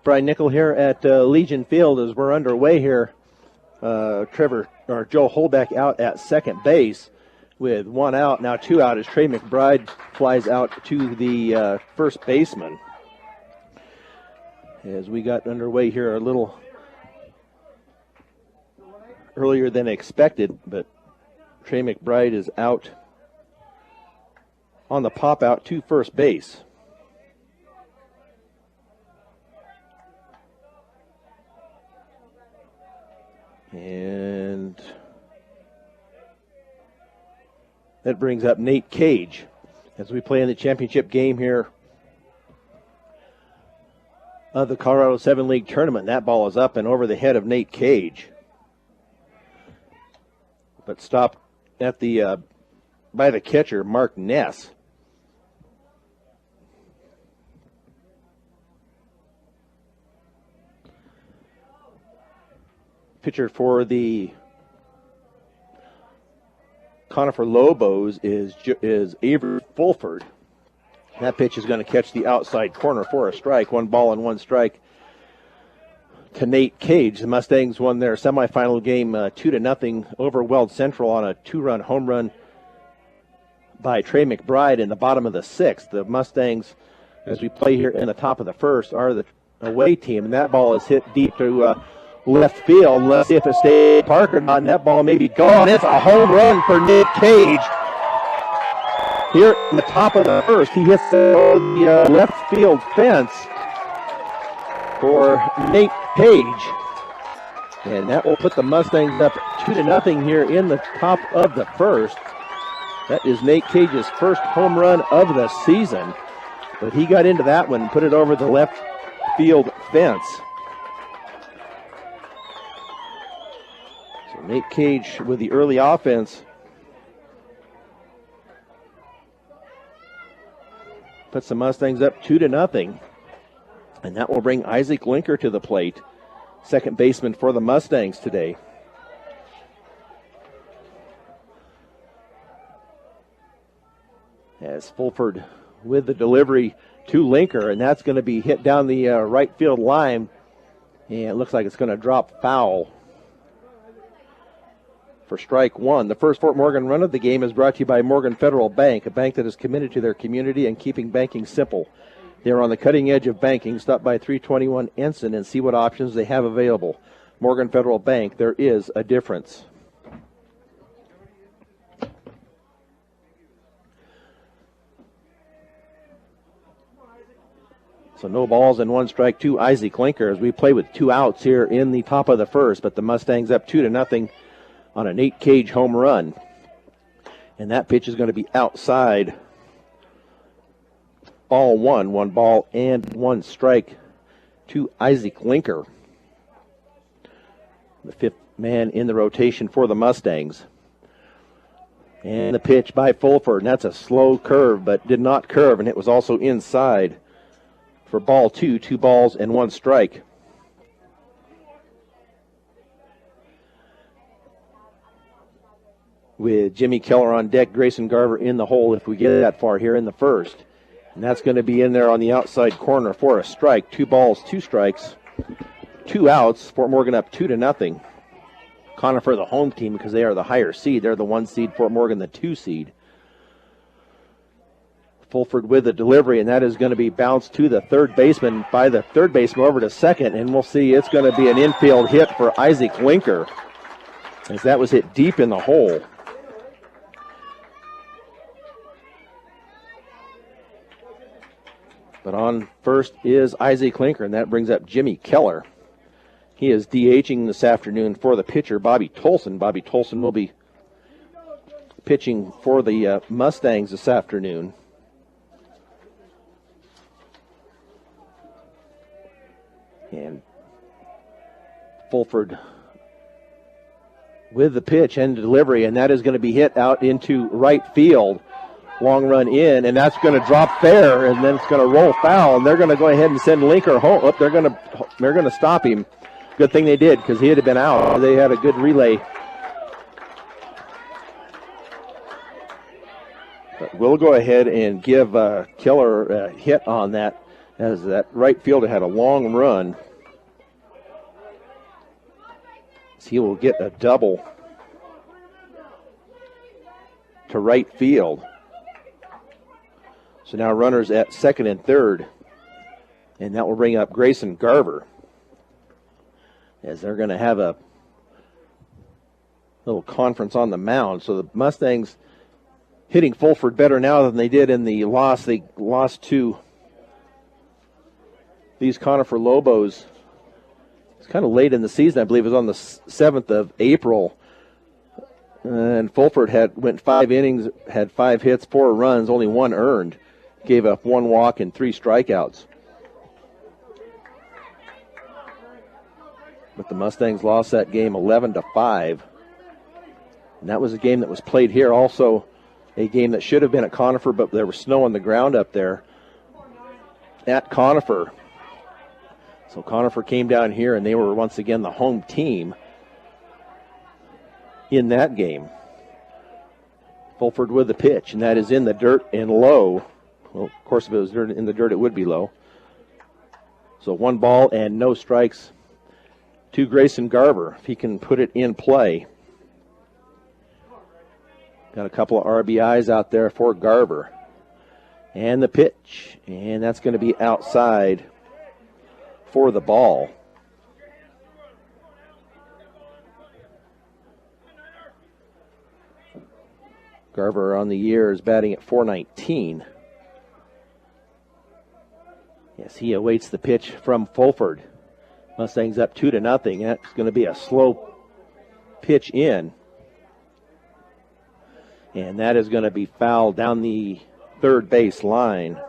Brian Nickel here at Legion Field as we're underway here. Joe Holbeck out at second base with one out. Now two out as Trey McBride flies out to the first baseman. As we got underway here a little earlier than expected, but Trey McBride is out on the pop out to first base. And that brings up Nate Cage as we play in the championship game here of the Colorado 7 League Tournament. That ball is up and over the head of Nate Cage, but stopped at the by the catcher, Mark Ness. Pitcher for the Conifer Lobos is Avery Fulford. That pitch is going to catch the outside corner for a strike. 1 ball and 1 strike to Nate Cage. The Mustangs won their semifinal game 2-0 over Weld Central on a 2-run home run by Trey McBride in the bottom of the 6th. The Mustangs, as we play here in the top of the 1st, are the away team, and that ball is hit deep to left field. Let's see if it stays park or not, and that ball may be gone. It's a home run for Nate Cage. Here in the top of the 1st, he hits the left field fence for Nate Cage. And that will put the Mustangs up 2-0 here in the top of the 1st. That is Nate Cage's first home run of the season. But he got into that one and put it over the left field fence. So Nate Cage with the early offense puts the Mustangs up 2-0. And that will bring Isaac Linker to the plate, second baseman for the Mustangs today. As Fulford with the delivery to Linker, and that's going to be hit down the right field line. And it looks like it's going to drop foul for strike 1. The first Fort Morgan run of the game is brought to you by Morgan Federal Bank, a bank that is committed to their community and keeping banking simple. They're on the cutting edge of banking. Stop by 321 Ensign and see what options they have available. Morgan Federal Bank, there is a difference. So no balls and 1 strike to Isaac Linker as we play with 2 outs here in the top of the 1st, but the Mustangs up 2-0 on a Nate Cage home run. And that pitch is going to be outside. Ball 1, 1 ball and 1 strike to Isaac Linker, the 5th man in the rotation for the Mustangs. And the pitch by Fulford, and that's a slow curve, but did not curve, and it was also inside for ball 2, 2 balls and 1 strike. With Jimmy Keller on deck, Grayson Garver in the hole if we get that far here in the 1st. And that's going to be in there on the outside corner for a strike. 2 balls, 2 strikes, 2 outs. Fort Morgan up 2-0. Conifer the home team because they are the higher seed. They're the 1 seed, Fort Morgan the 2 seed. Fulford with the delivery, and that is going to be bounced to the third baseman by the third baseman over to second, and we'll see it's going to be an infield hit for Isaac Linker as that was hit deep in the hole. But on first is Isaac Linker, and that brings up Jimmy Keller. He is DHing this afternoon for the pitcher, Bobby Tolson. Bobby Tolson will be pitching for the Mustangs this afternoon. And Fulford with the pitch and delivery, and that is going to be hit out into right field. Long run in, and that's going to drop fair, and then it's going to roll foul, and they're going to go ahead and send Linker home. Oh, they're going to stop him. Good thing they did, because he had been out. They had a good relay. But we'll go ahead and give Keller a hit on that as that right fielder had a long run. So he will get a double to right field. So now runners at second and third. And that will bring up Grayson Garver, as they're going to have a little conference on the mound. So the Mustangs hitting Fulford better now than they did in the loss. They lost to these Conifer Lobos. It's kind of late in the season. I believe it was on the 7th of April. And Fulford went 5 innings, had 5 hits, 4 runs, only 1 earned. Gave up 1 walk and 3 strikeouts. But the Mustangs lost that game 11-5. And that was a game that was played here. Also a game that should have been at Conifer, but there was snow on the ground up there at Conifer. So Conifer came down here, and they were once again the home team in that game. Fulford with the pitch, and that is in the dirt and low. Well, of course, if it was in the dirt, it would be low. So 1 ball and no strikes to Grayson Garver, if he can put it in play. Got a couple of RBIs out there for Garver. And the pitch, and that's going to be outside for the ball. Garver on the year is batting at .419. Yes, he awaits the pitch from Fulford. Mustangs up 2-0. That's going to be a slow pitch in. And that is going to be fouled down the third base line.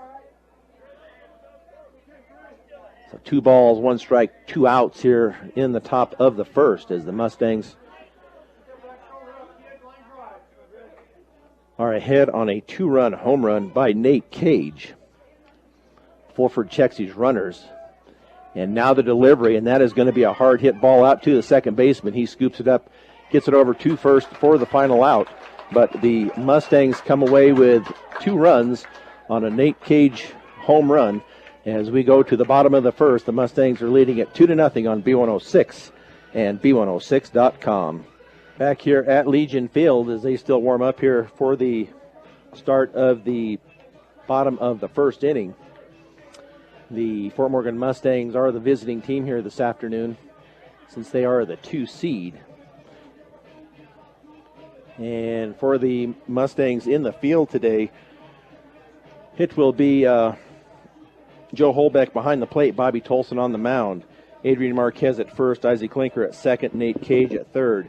So 2 balls, 1 strike, 2 outs here in the top of the first, as the Mustangs are ahead on a 2-run home run by Nate Cage. Fulford checks his runners. And now the delivery, and that is going to be a hard hit ball out to the second baseman. He scoops it up, gets it over to first for the final out. But the Mustangs come away with 2 runs on a Nate Cage home run. As we go to the bottom of the first, the Mustangs are leading at 2-0 on B106 and B106.com. Back here at Legion Field as they still warm up here for the start of the bottom of the first inning. The Fort Morgan Mustangs are the visiting team here this afternoon, since they are the 2 seed. And for the Mustangs in the field today, it will be Joe Holbeck behind the plate, Bobby Tolson on the mound, Adrian Marquez at first, Isaac Klinker at second, Nate Cage at third,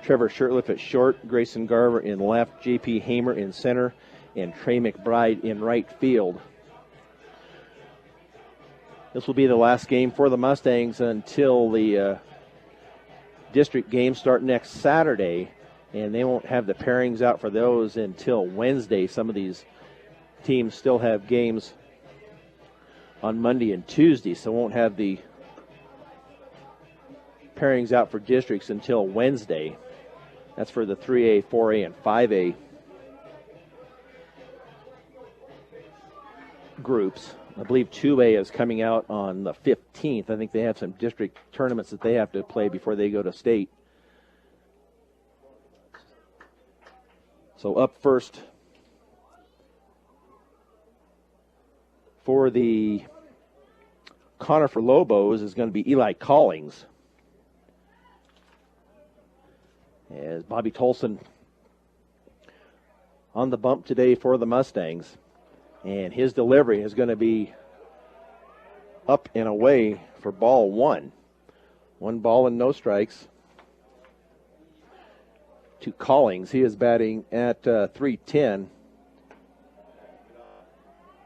Trevor Shirtliff at short, Grayson Garver in left, J.P. Hamer in center, and Trey McBride in right field. This will be the last game for the Mustangs until the district games start next Saturday, and they won't have the pairings out for those until Wednesday. Some of these teams still have games on Monday and Tuesday, so won't have the pairings out for districts until Wednesday. That's for the 3A, 4A, and 5A groups. I believe 2A is coming out on the 15th. I think they have some district tournaments that they have to play before they go to state. So up first for the Conifer Lobos is going to be Eli Collings. As Bobby Tolson on the bump today for the Mustangs. And his delivery is going to be up and away for ball 1. 1 ball and no strikes to Collings. He is batting at .310.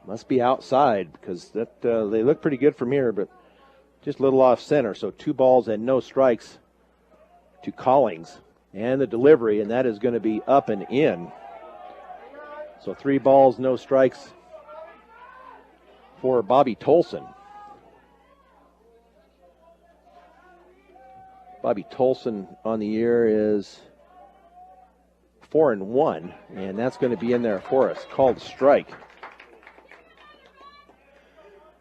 Must be outside because that they look pretty good from here, but just a little off center. So 2 balls and no strikes to Collings. And the delivery, and that is going to be up and in. So 3 balls, no strikes for Bobby Tolson. Bobby Tolson on the year is 4-1, and that's going to be in there for us, called strike.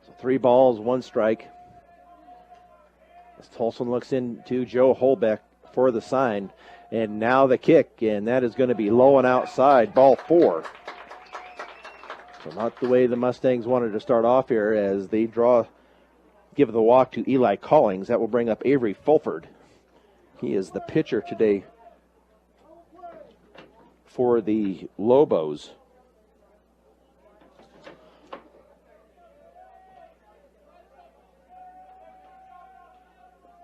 So 3 balls, 1 strike. As Tolson looks into Joe Holbeck for the sign. And now the kick, and that is going to be low and outside, ball 4. So not the way the Mustangs wanted to start off here as they give the walk to Eli Collings. That will bring up Avery Fulford. He is the pitcher today for the Lobos.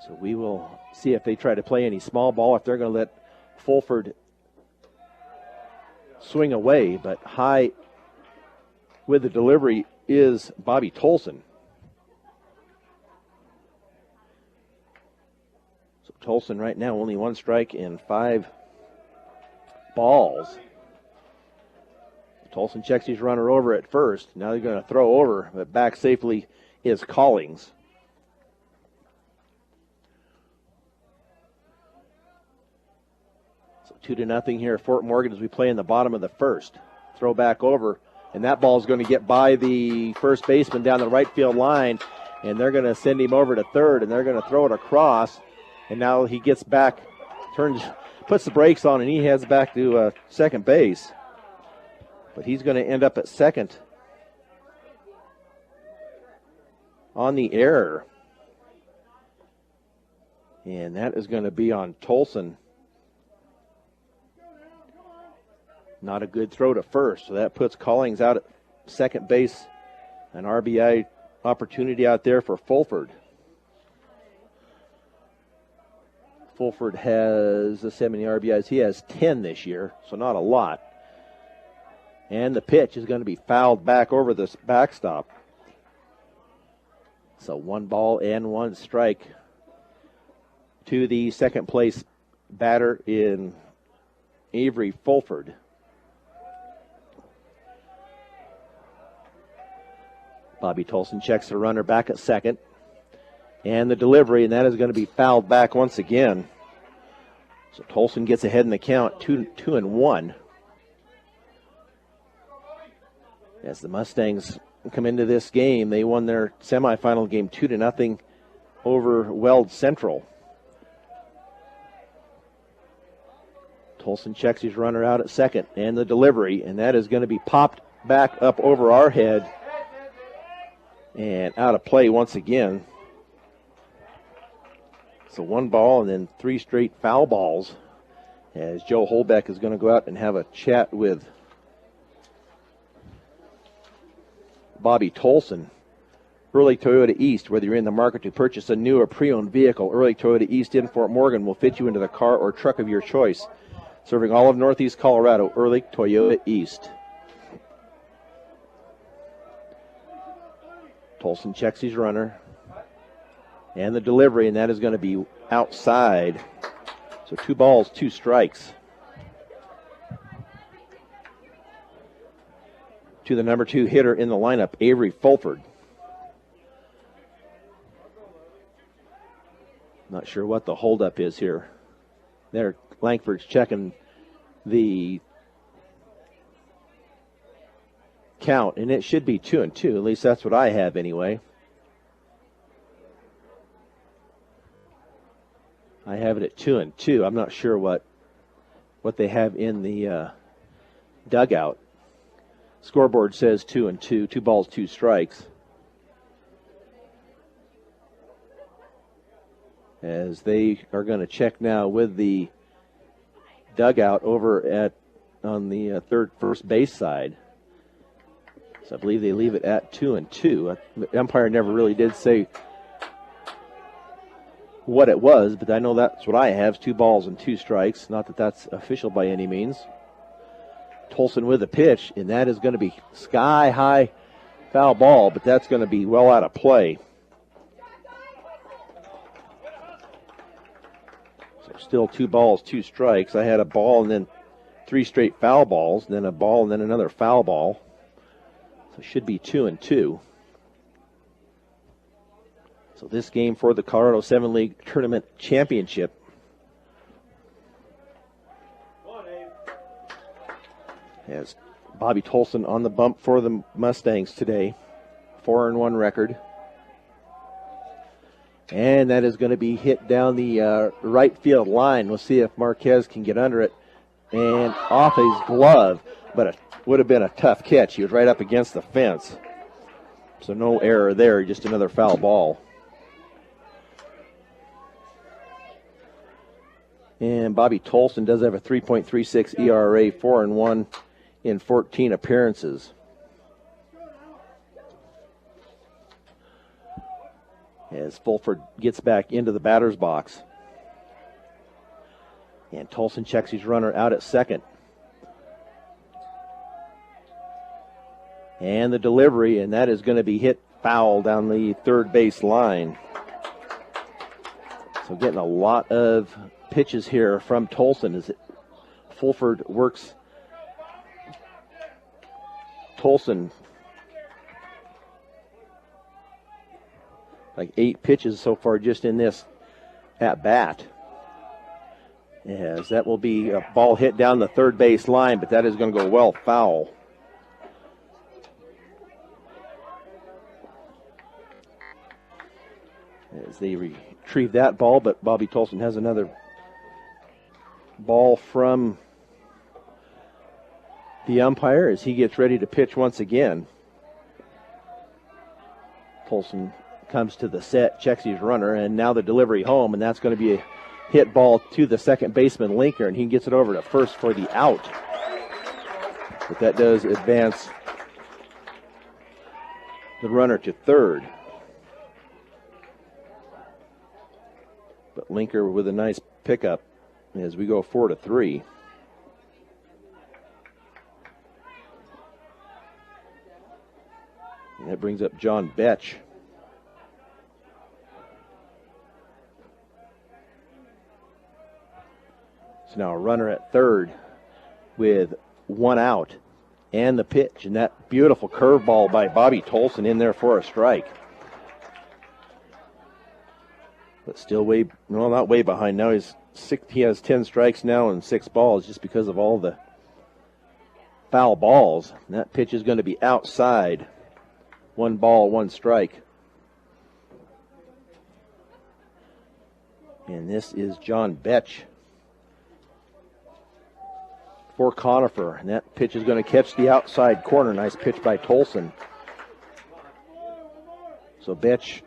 So we will see if they try to play any small ball, if they're going to let Fulford swing away. But high with the delivery is Bobby Tolson. So Tolson right now only 1 strike and 5 balls. Tolson checks his runner over at first. Now they're going to throw over, but back safely is Collings. So 2-0 here at Fort Morgan as we play in the bottom of the first. Throw back over, and that ball is going to get by the first baseman down the right field line, and they're going to send him over to third, and they're going to throw it across, and now he gets back, puts the brakes on, and he heads back to second base. But he's going to end up at second on the error. And that is going to be on Tolson. Not a good throw to first, so that puts Collings out at second base. An RBI opportunity out there for Fulford. Fulford has 70 RBIs. He has 10 this year, so not a lot. And the pitch is going to be fouled back over this backstop. So 1 ball and 1 strike to the second place batter in Avery Fulford. Bobby Tolson checks the runner back at second. And the delivery, and that is going to be fouled back once again. So Tolson gets ahead in the count, 2-1. As the Mustangs come into this game, they won their semifinal game 2-0 over Weld Central. Tolson checks his runner out at second, and the delivery, and that is going to be popped back up over our head and out of play once again. So 1 ball and then 3 straight foul balls as Joe Holbeck is going to go out and have a chat with Bobby Tolson. Early Toyota East, whether you're in the market to purchase a new or pre-owned vehicle, Early Toyota East in Fort Morgan will fit you into the car or truck of your choice. Serving all of Northeast Colorado, Early Toyota East. Tolson checks his runner. And the delivery, and that is going to be outside. So 2 balls, 2 strikes. To the number 2 hitter in the lineup, Avery Fulford. Not sure what the holdup is here. There, Langford's checking the count, and it should be 2-2. At least that's what I have anyway. I have it at 2-2. I'm not sure what they have in the dugout. Scoreboard says 2-2. 2 balls, 2 strikes. As they are going to check now with the dugout over on the first base side. So I believe they leave it at 2-2. The umpire never really did say what it was, but I know that's what I have, 2 balls and 2 strikes. Not that that's official by any means. Tolson with a pitch, and that is going to be sky-high foul ball, but that's going to be well out of play. So still 2 balls, 2 strikes. I had a ball and then 3 straight foul balls, then a ball and then another foul ball. So it should be 2-2. So this game for the Colorado 7 League Tournament Championship. Has Bobby Tolson on the bump for the Mustangs today. 4-1 record. And that is going to be hit down the right field line. We'll see if Marquez can get under it. And off his glove, but it would have been a tough catch. He was right up against the fence. So no error there, just another foul ball. And Bobby Tolson does have a 3.36 ERA, 4-1 in 14 appearances. As Fulford gets back into the batter's box. And Tolson checks his runner out at second. And the delivery, and that is going to be hit foul down the third base line. So getting a lot of pitches here from Tolson as Fulford works Tolson. Like 8 pitches so far just in this at bat. As that will be a ball hit down the third base line, but that is going to go well foul. As they retrieve that ball, but Bobby Tolson has another ball from the umpire as he gets ready to pitch once again. Tolson comes to the set, checks his runner, and now the delivery home, and that's going to be a hit ball to the second baseman, Linker, and he gets it over to first for the out. But that does advance the runner to third. But Linker with a nice pickup as we go 4-3. And that brings up John Betch. So now a runner at third with 1 out and the pitch. And that beautiful curveball by Bobby Tolson in there for a strike. But still not way behind. Now he has 10 strikes now and 6 balls just because of all the foul balls. And that pitch is going to be outside. 1 ball, 1 strike. And this is John Betch for Conifer. And that pitch is going to catch the outside corner. Nice pitch by Tolson. So Betch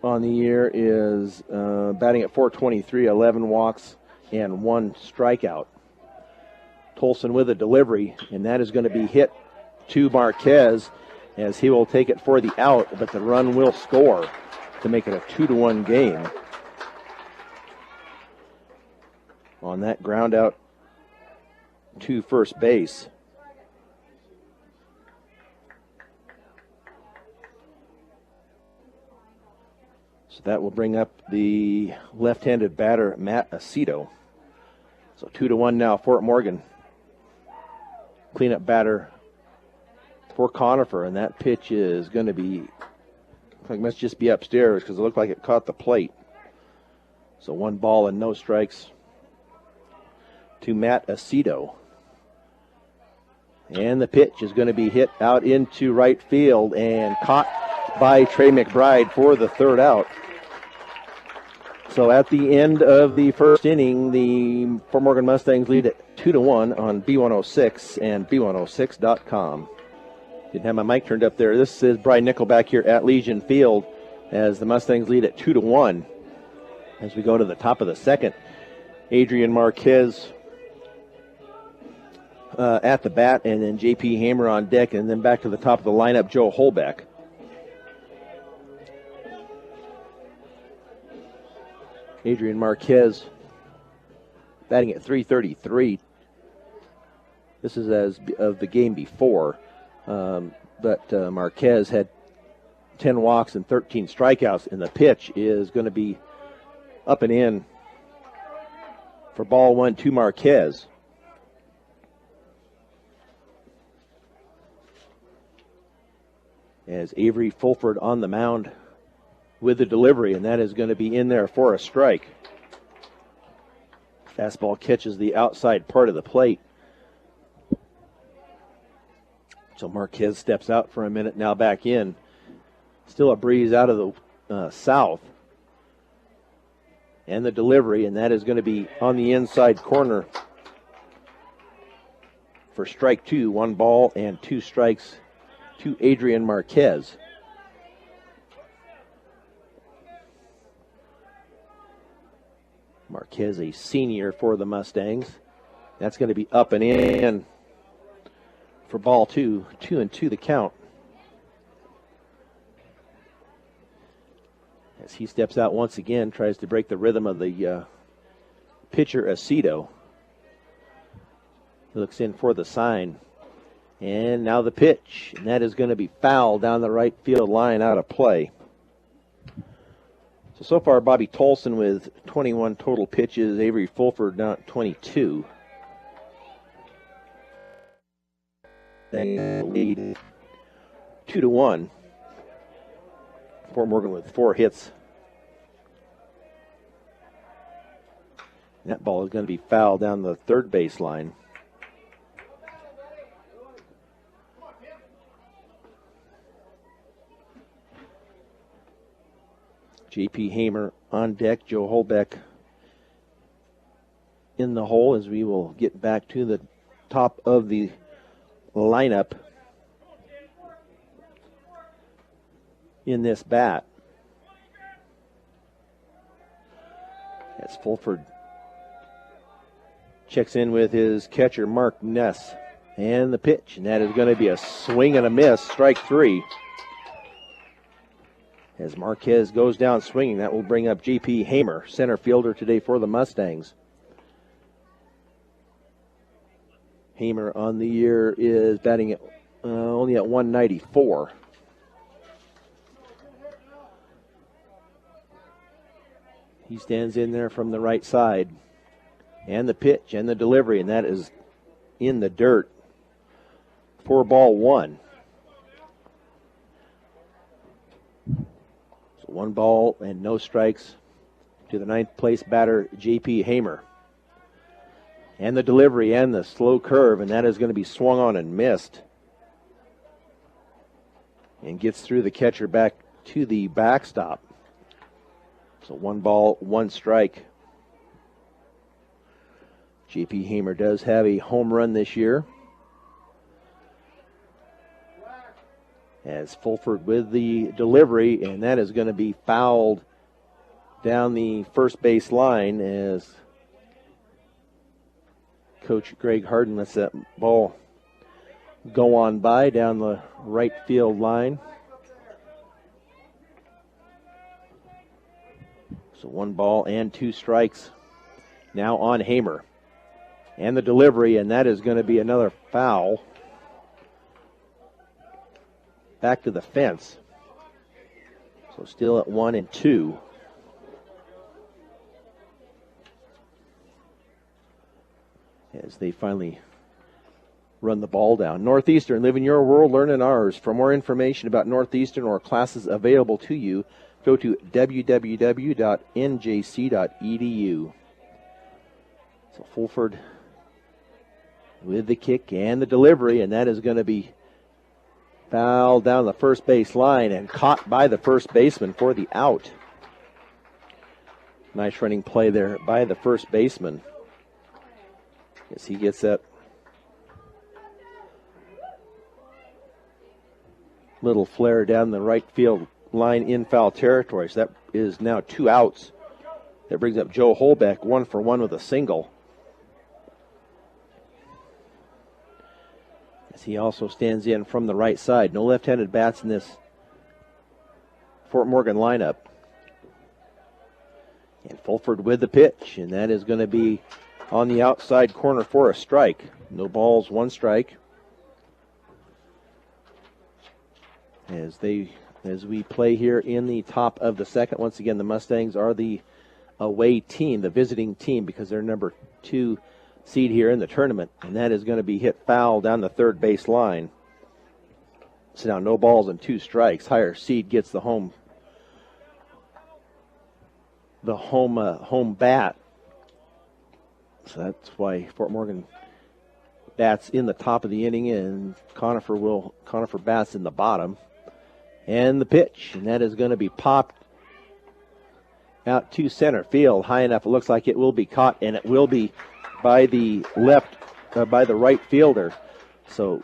on the year is batting at .423, 11 walks and 1 strikeout. Tolson with a delivery, and that is going to be hit to Marquez as he will take it for the out, but the run will score to make it a 2-1 game. On that ground out to first base. So that will bring up the left-handed batter, Matt Aceto. So 2-1 now, Fort Morgan. Cleanup batter for Conifer, and that pitch is going to be, it must just be upstairs because it looked like it caught the plate. So 1 ball and no strikes to Matt Aceto. And the pitch is going to be hit out into right field and caught by Trey McBride for the third out. So at the end of the first inning, the Fort Morgan Mustangs lead at 2-1 on B106 and B106.com. Didn't have my mic turned up there. This is Brian Nickelback here at Legion Field as the Mustangs lead at 2-1. As we go to the top of the second, Adrian Marquez at the bat, and then J.P. Hamer on deck, and then back to the top of the lineup, Joe Holbeck. Adrian Marquez batting at .333. This is as of the game before, but Marquez had 10 walks and 13 strikeouts, and the pitch is going to be up and in for ball 1 to Marquez. As Avery Fulford on the mound with the delivery, and that is going to be in there for a strike. Fastball catches the outside part of the plate. So Marquez steps out for a minute, now back in. Still a breeze out of the south. And the delivery, and that is going to be on the inside corner for strike two. 1 ball and 2 strikes to Adrian Marquez. Marquez, a senior for the Mustangs. That's going to be up and in for ball 2. 2-2 the count. As he steps out once again, tries to break the rhythm of the pitcher, Aceto. He looks in for the sign. And now the pitch. And that is going to be foul down the right field line, out of play. So far, Bobby Tolson with 21 total pitches. Avery Fulford down at 22. They lead 2-1. Fort Morgan with 4 hits. That ball is going to be fouled down the third base line. J.P. Hamer on deck. Joe Holbeck in the hole as we will get back to the top of the lineup in this bat. As Fulford checks in with his catcher, Mark Ness. And the pitch, and that is going to be a swing and a miss, strike 3. As Marquez goes down swinging, that will bring up J.P. Hamer, center fielder today for the Mustangs. Hamer on the year is batting at only at 194. He stands in there from the right side. And the pitch and the delivery, and that is in the dirt for ball 1. So 1 ball and no strikes to the 9th place batter, J.P. Hamer. And the delivery and the slow curve, and that is going to be swung on and missed. And gets through the catcher back to the backstop. So 1 ball, 1 strike. J.P. Hamer does have a home run this year. As Fulford with the delivery, and that is going to be fouled down the first base line as Coach Greg Harden lets that ball go on by down the right field line. So 1 ball and 2 strikes now on Hamer. And the delivery, and that is going to be another foul. Back to the fence. So still at 1-2. As they finally run the ball down. Northeastern, live in your world, learn in ours. For more information about Northeastern or classes available to you, go to www.njc.edu. So Fulford with the kick and the delivery, and that is going to be fouled down the first base line and caught by the first baseman for the out. Nice running play there by the first baseman as he gets that little flare down the right field line in foul territory. So that is now 2 outs. That brings up Joe Holbeck, 1 for 1 with a single. As he also stands in from the right side. No left-handed bats in this Fort Morgan lineup. And Fulford with the pitch, and that is going to be on the outside corner for a strike. No balls, 1 strike. As we play here in the top of the second, once again, the Mustangs are the away team, the visiting team, because they're number 2 seed here in the tournament, and that is going to be hit foul down the third base line. So now no balls and 2 strikes. Higher seed gets the home bat. So that's why Fort Morgan bats in the top of the inning, and Conifer bats in the bottom. And the pitch, and that is going to be popped out to center field, high enough. It looks like it will be caught, and it will be by the right fielder. So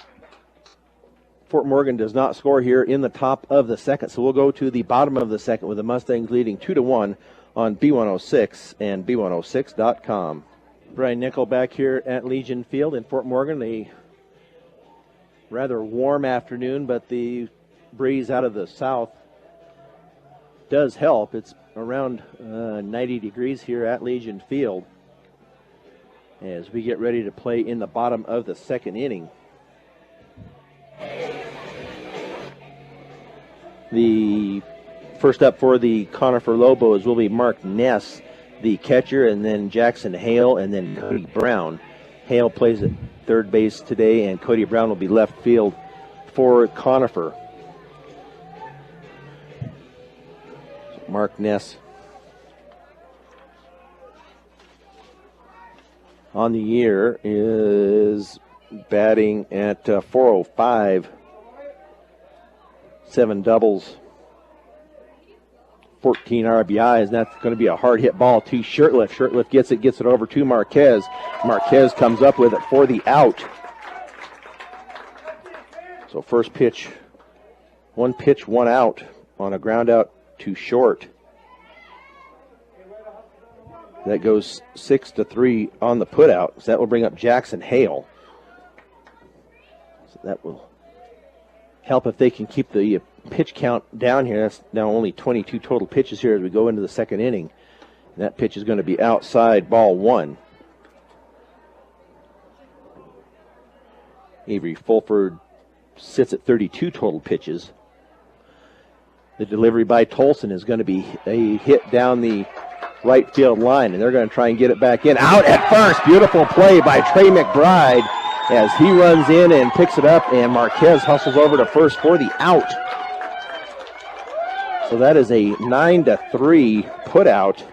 Fort Morgan does not score here in the top of the second. So we'll go to the bottom of the second with the Mustangs leading 2-1 on B106 and B106.com. Brian Nickel back here at Legion Field in Fort Morgan. A rather warm afternoon, but the breeze out of the south does help. It's around 90 degrees here at Legion Field as we get ready to play in the bottom of the second inning. The first up for the Conifer Lobos will be Mark Ness, the catcher, and then Jackson Hale, and then Cody Brown. Hale plays at third base today, and Cody Brown will be left field for Conifer. Mark Ness on the year is batting at .405, 7 doubles, 14 RBIs, and that's going to be a hard hit ball to Shirtliff. Shirtliff gets it over to Marquez. Marquez comes up with it for the out. So first pitch, one out on a ground out to short. That goes 6-3 on the put out. So that will bring up Jackson Hale. So that will help if they can keep the pitch count down here. That's now only 22 total pitches here as we go into the second inning. And that pitch is going to be outside, ball one. Avery Fulford sits at 32 total pitches. The delivery by Tolson is going to be a hit down the right field line, and they're going to try and get it back in. Out at first. Beautiful play by Trey McBride as he runs in and picks it up, and Marquez hustles over to first for the out. So that is a 9-3 put out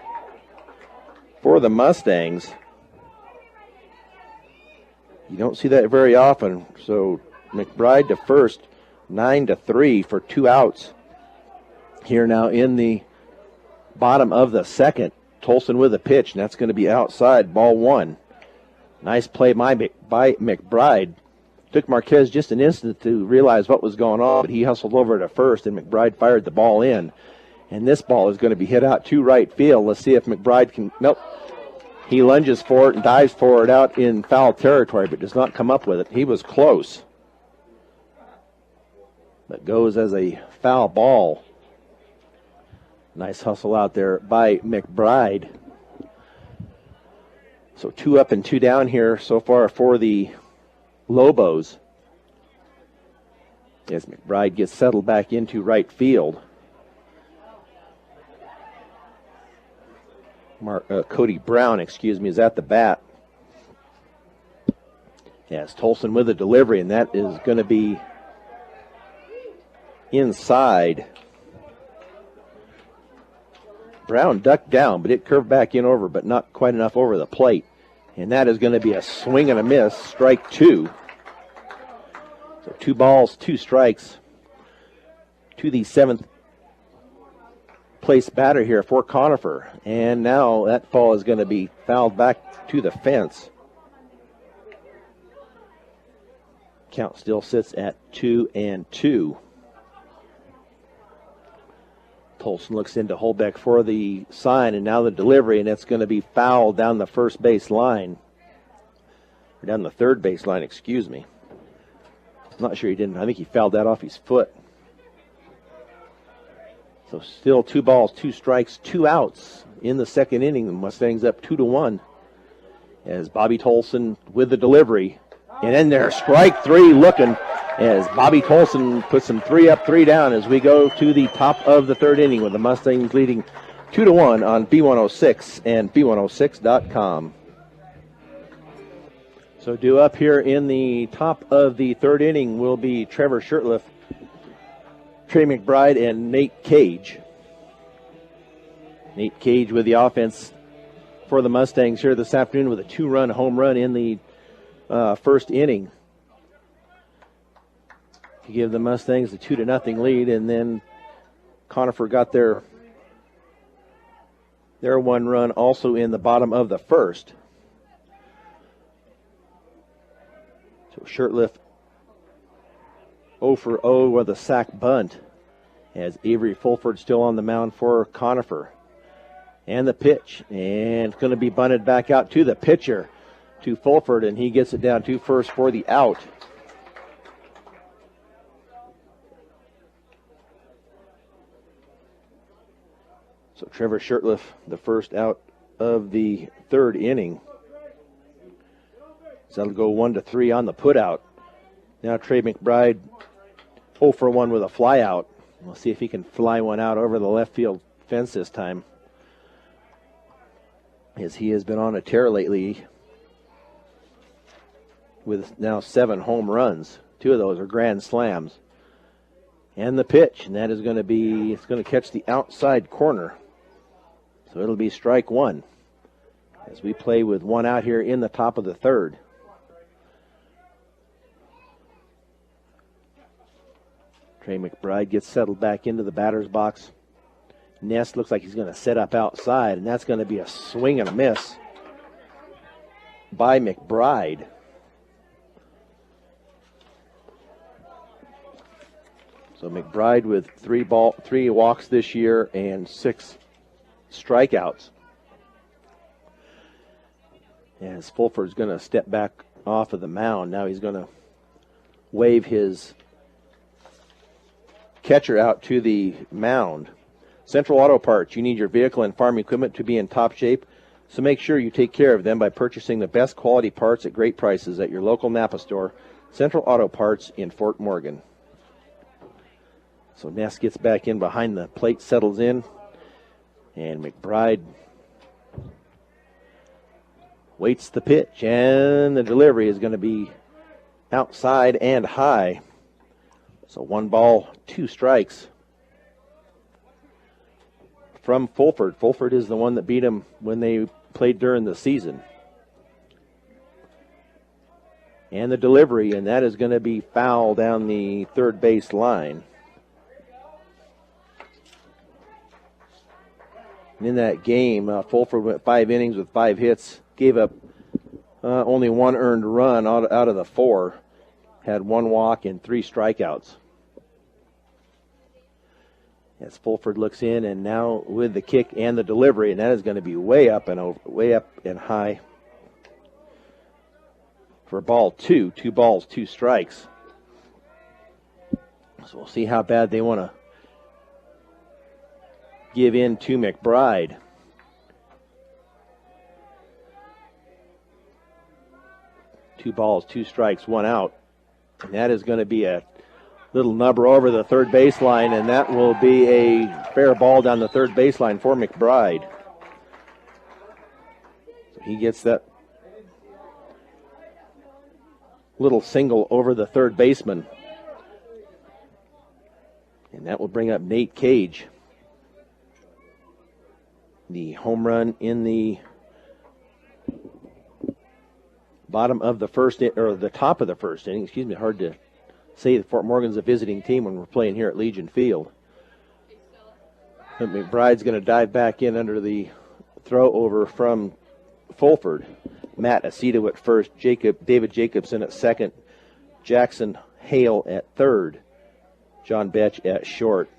for the Mustangs. You don't see that very often. So McBride to first, 9-3 for 2 outs. Here now in the bottom of the second. Tolson with a pitch, and that's going to be outside, ball one. Nice play by McBride. Took Marquez just an instant to realize what was going on, but he hustled over to first, and McBride fired the ball in. And this ball is going to be hit out to right field. Let's see if McBride can... Nope. He lunges for it and dives for it out in foul territory, but does not come up with it. He was close. But goes as a foul ball. Nice hustle out there by McBride. So 2 up and 2 down here so far for the Lobos. As McBride gets settled back into right field. Cody Brown, is at the bat. Yes, Tolson with a delivery, and that is going to be inside. Brown ducked down, but it curved back in over, but not quite enough over the plate. And that is going to be a swing and a miss, strike 2. So 2 balls, 2 strikes to the 7th place batter here for Conifer. And now that ball is going to be fouled back to the fence. Count still sits at 2-2. Tolson looks into Holbeck for the sign, and now the delivery, and it's going to be fouled down the first base line. Or down the third base line, I'm not sure he didn't. I think he fouled that off his foot. So still 2 balls, 2 strikes, 2 outs in the second inning. The Mustangs up 2-1 as Bobby Tolson with the delivery. And in there, strike 3 looking as Bobby Tolson puts some 3 up, 3 down as we go to the top of the third inning with the Mustangs leading 2-1 on B106 and B106.com. So due up here in the top of the third inning will be Trevor Shirtliff, Trey McBride, and Nate Cage. Nate Cage with the offense for the Mustangs here this afternoon with a 2-run home run in the first inning. to give the Mustangs a 2-0 lead, and then Conifer got their one run also in the bottom of the first. So Shirtliff 0 for 0 with a sack bunt, as Avery Fulford still on the mound for Conifer. And the pitch, and it's going to be bunted back out to the pitcher, to Fulford, and he gets it down to first for the out. So Trevor Shirtliff, the first out of the third inning. So that'll go 1-3 on the putout. Now Trey McBride 0 for 1 with a fly out. We'll see if he can fly one out over the left field fence this time, as he has been on a tear lately with now 7 home runs. 2 of those are grand slams. And the pitch, and that is going to be, it's going to catch the outside corner. So it'll be strike 1 as we play with 1 out here in the top of the third. Trey McBride gets settled back into the batter's box. Ness looks like he's going to set up outside, and that's going to be a swing and a miss by McBride. So McBride with 3 walks this year and 6 strikeouts. As Fulford's going to step back off of the mound. Now he's going to wave his catcher out to the mound. Central Auto Parts, you need your vehicle and farm equipment to be in top shape, so make sure you take care of them by purchasing the best quality parts at great prices at your local Napa store, Central Auto Parts in Fort Morgan. So Ness gets back in behind the plate, settles in, and McBride waits the pitch, and the delivery is going to be outside and high. So 1 ball, 2 strikes from Fulford. Fulford is the one that beat him when they played during the season. And the delivery, and that is going to be foul down the third base line. And in that game, Fulford went 5 innings with 5 hits, gave up only 1 earned run out of the 4, had 1 walk and 3 strikeouts. As Fulford looks in, and now with the kick and the delivery, and that is going to be way up and high for ball 2. 2 balls, 2 strikes. So we'll see how bad they want to give in to McBride. Two balls, 2 strikes, 1 out. And that is going to be a little number over the third baseline, and that will be a fair ball down the third baseline for McBride. So he gets that little single over the third baseman. And that will bring up Nate Cage. The home run in the bottom of the first, or the top of the first inning, excuse me, hard to say that Fort Morgan's a visiting team when we're playing here at Legion Field. But McBride's going to dive back in under the throw over from Fulford. Matt Aceto at first, David Jacobson at second, Jackson Hale at third, John Betch at short.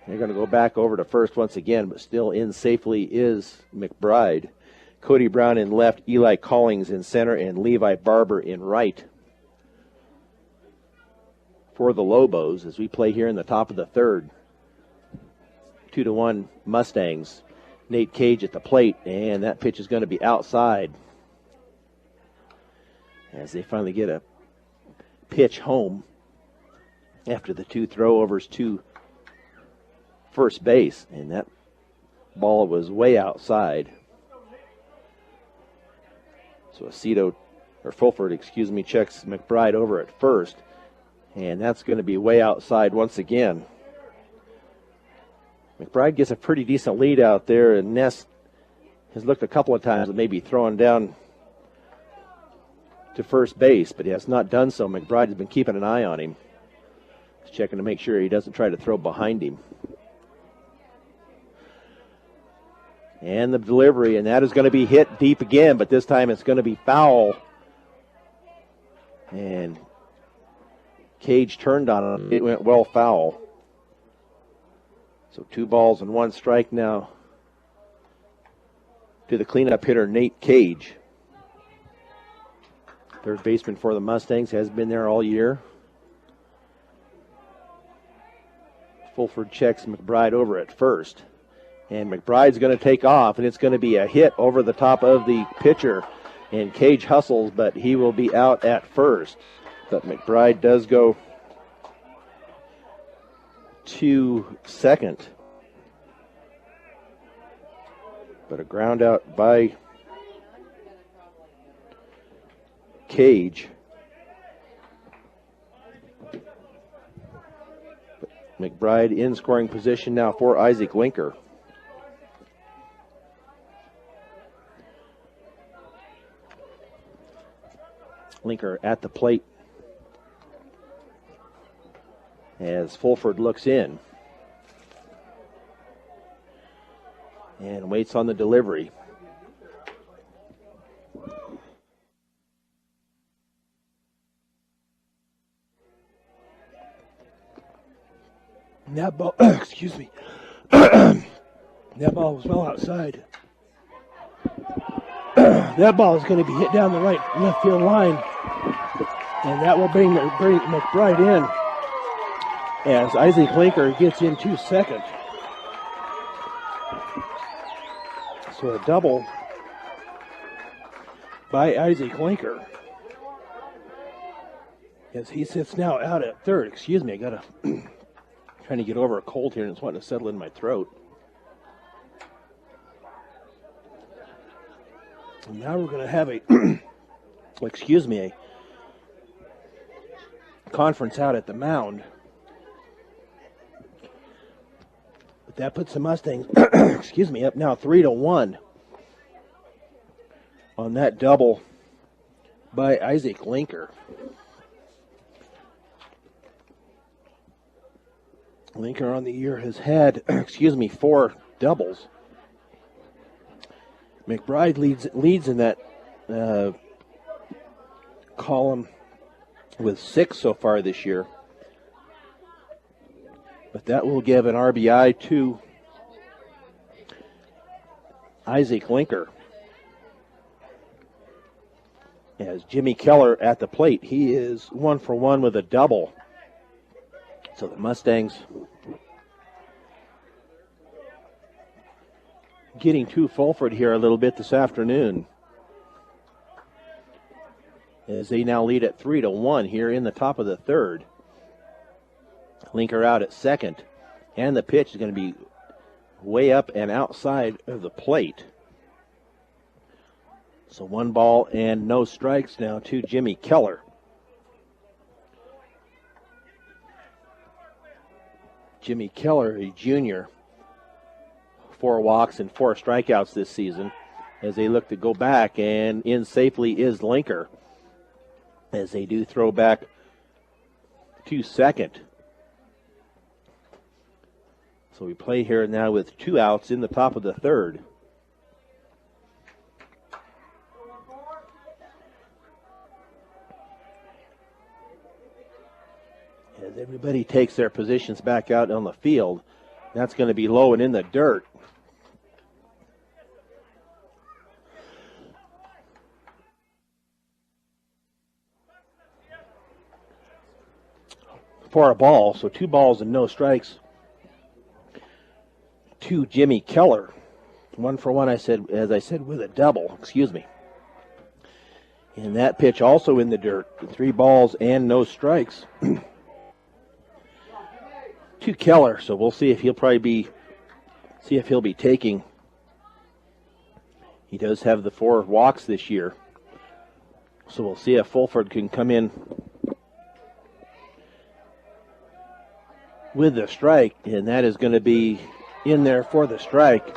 They're going to go back over to first once again, but still in safely is McBride. Cody Brown in left, Eli Collings in center, and Levi Barber in right for the Lobos as we play here in the top of the third. 2-1 Mustangs. Nate Cage at the plate, and that pitch is going to be outside as they finally get a pitch home after the 2 throwovers to first base, and that ball was way outside. So Fulford, checks McBride over at first, and that's going to be way outside once again. McBride gets a pretty decent lead out there, and Ness has looked a couple of times at maybe throwing down to first base, but he has not done so. McBride has been keeping an eye on him. He's checking to make sure he doesn't try to throw behind him. And the delivery, and that is going to be hit deep again, but this time it's going to be foul. And Cage turned on him. It went well foul. So 2 balls and 1 strike now to the cleanup hitter, Nate Cage. Third baseman for the Mustangs, has been there all year. Fulford checks McBride over at first. And McBride's going to take off, and it's going to be a hit over the top of the pitcher. And Cage hustles, but he will be out at first. But McBride does go to second. But a ground out by Cage. McBride in scoring position now for Isaac Linker. Linker at the plate as Fulford looks in and waits on the delivery. That ball, excuse me, that ball was well outside. That ball is going to be hit down the left field line, and that will bring McBride in as Isaac Linker gets into second. So a double by Isaac Linker as he sits now out at third. Excuse me, I got to trying to get over a cold here and it's wanting to settle in my throat. And now we're going to have a, a conference out at the mound. But that puts the Mustangs, up now 3-1 on that double by Isaac Linker. Linker on the year has had, 4 doubles. McBride leads in that column with 6 so far this year. But that will give an RBI to Isaac Linker. As Jimmy Keller at the plate, he is 1 for 1 with a double. So the Mustangs getting to Fulford here a little bit this afternoon, as they now lead at 3-1 here in the top of the third. Linker out at second, and the pitch is going to be way up and outside of the plate. So 1 ball and no strikes now to Jimmy Keller. Jimmy Keller, a junior, 4 walks and 4 strikeouts this season, as they look to go back, and in safely is Linker, as they do throw back to second. So we play here now with 2 outs in the top of the third. As everybody takes their positions back out on the field, that's going to be low and in the dirt. For a ball, so 2 balls and no strikes to Jimmy Keller. 1 for 1, as I said, with a double, And that pitch also in the dirt, 3 balls and no strikes to Keller. So we'll see if he'll be taking. He does have the 4 walks this year. So we'll see if Fulford can come in with the strike, and that is going to be in there for the strike.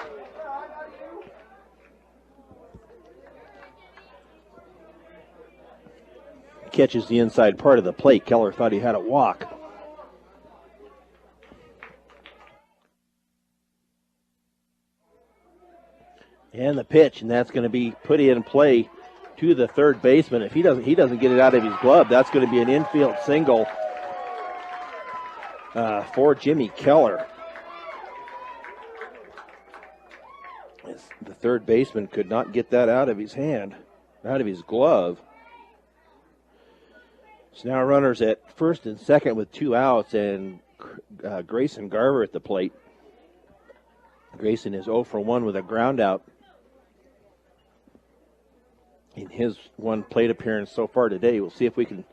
catches the inside part of the plate. Keller thought he had a walk. And the pitch, and that's going to be put in play to the third baseman. If he doesn't get it out of his glove, that's going to be an infield single for Jimmy Keller. The third baseman could not get that out of his hand, out of his glove. So now runners at first and second with 2 outs, and Grayson Garver at the plate. Grayson is 0 for 1 with a ground out in his one plate appearance so far today. We'll see if we can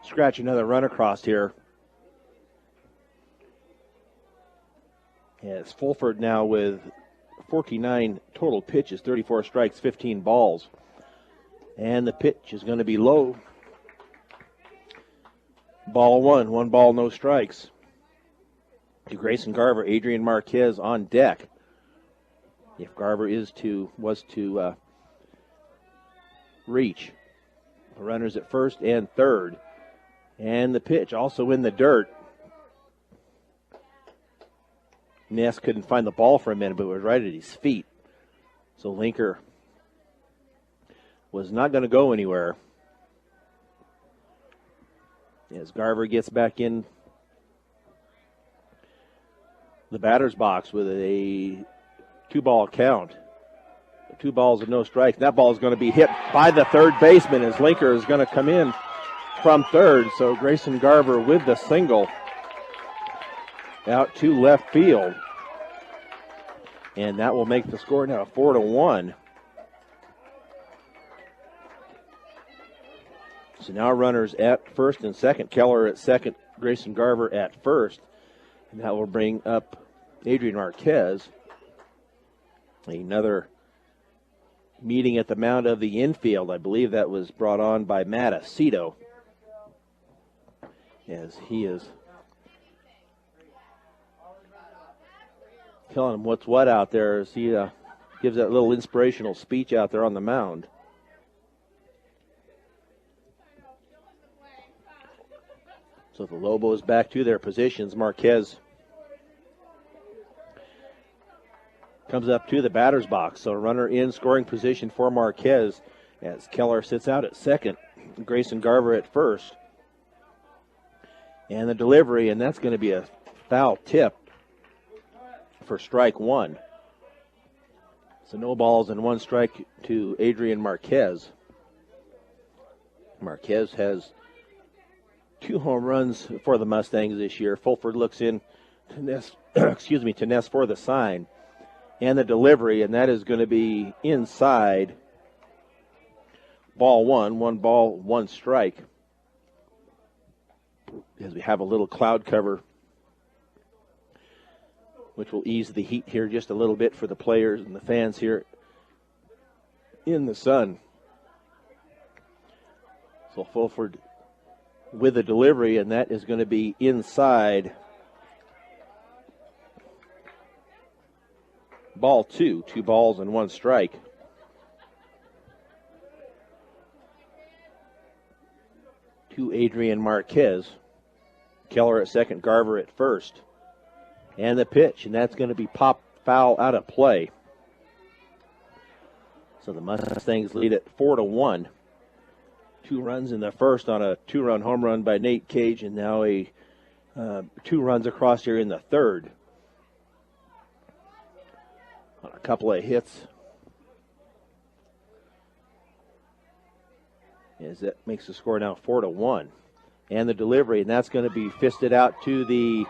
scratch another run across here. Yeah, it's Fulford now with 49 total pitches, 34 strikes, 15 balls. And the pitch is going to be low. Ball 1 ball, no strikes. To Grayson Garver, Adrian Marquez on deck. If Garver was to reach. The runners at first and third. And the pitch also in the dirt. Ness couldn't find the ball for a minute, but it was right at his feet. So Linker was not going to go anywhere. As Garver gets back in the batter's box with a 2-ball count. 2 balls and no strikes. That ball is going to be hit by the third baseman as Linker is going to come in from third. So Grayson Garver with the single out to left field. And that will make the score now 4-1. So now runners at first and second. Keller at second, Grayson Garver at first. And that will bring up Adrian Marquez. Another meeting at the mound of the infield. I believe that was brought on by Matt Aceto, as he is telling him what's what out there as he gives that little inspirational speech out there on the mound. So the Lobos back to their positions. Marquez comes up to the batter's box. So runner in scoring position for Marquez as Keller sits out at second. Grayson Garver at first. And the delivery, and that's going to be a foul tip for strike 1. So no balls and 1 strike to Adrian Marquez. Marquez has 2 home runs for the Mustangs this year. Fulford looks in to Ness, to Ness for the sign. And the delivery, and that is going to be inside. Ball 1 ball, 1 strike. As we have a little cloud cover, which will ease the heat here just a little bit for the players and the fans here in the sun. So Fulford with the delivery, and that is going to be inside. Ball 2 balls and 1 strike. To Adrian Marquez. Keller at second, Garver at first. And the pitch, and that's going to be popped foul out of play. So the Mustangs lead at 4-1. 2 runs in the first on a 2-run home run by Nate Cage, and now 2 runs across here in the third. On a couple of hits. As that makes the score now 4-1. And the delivery, and that's going to be fisted out to the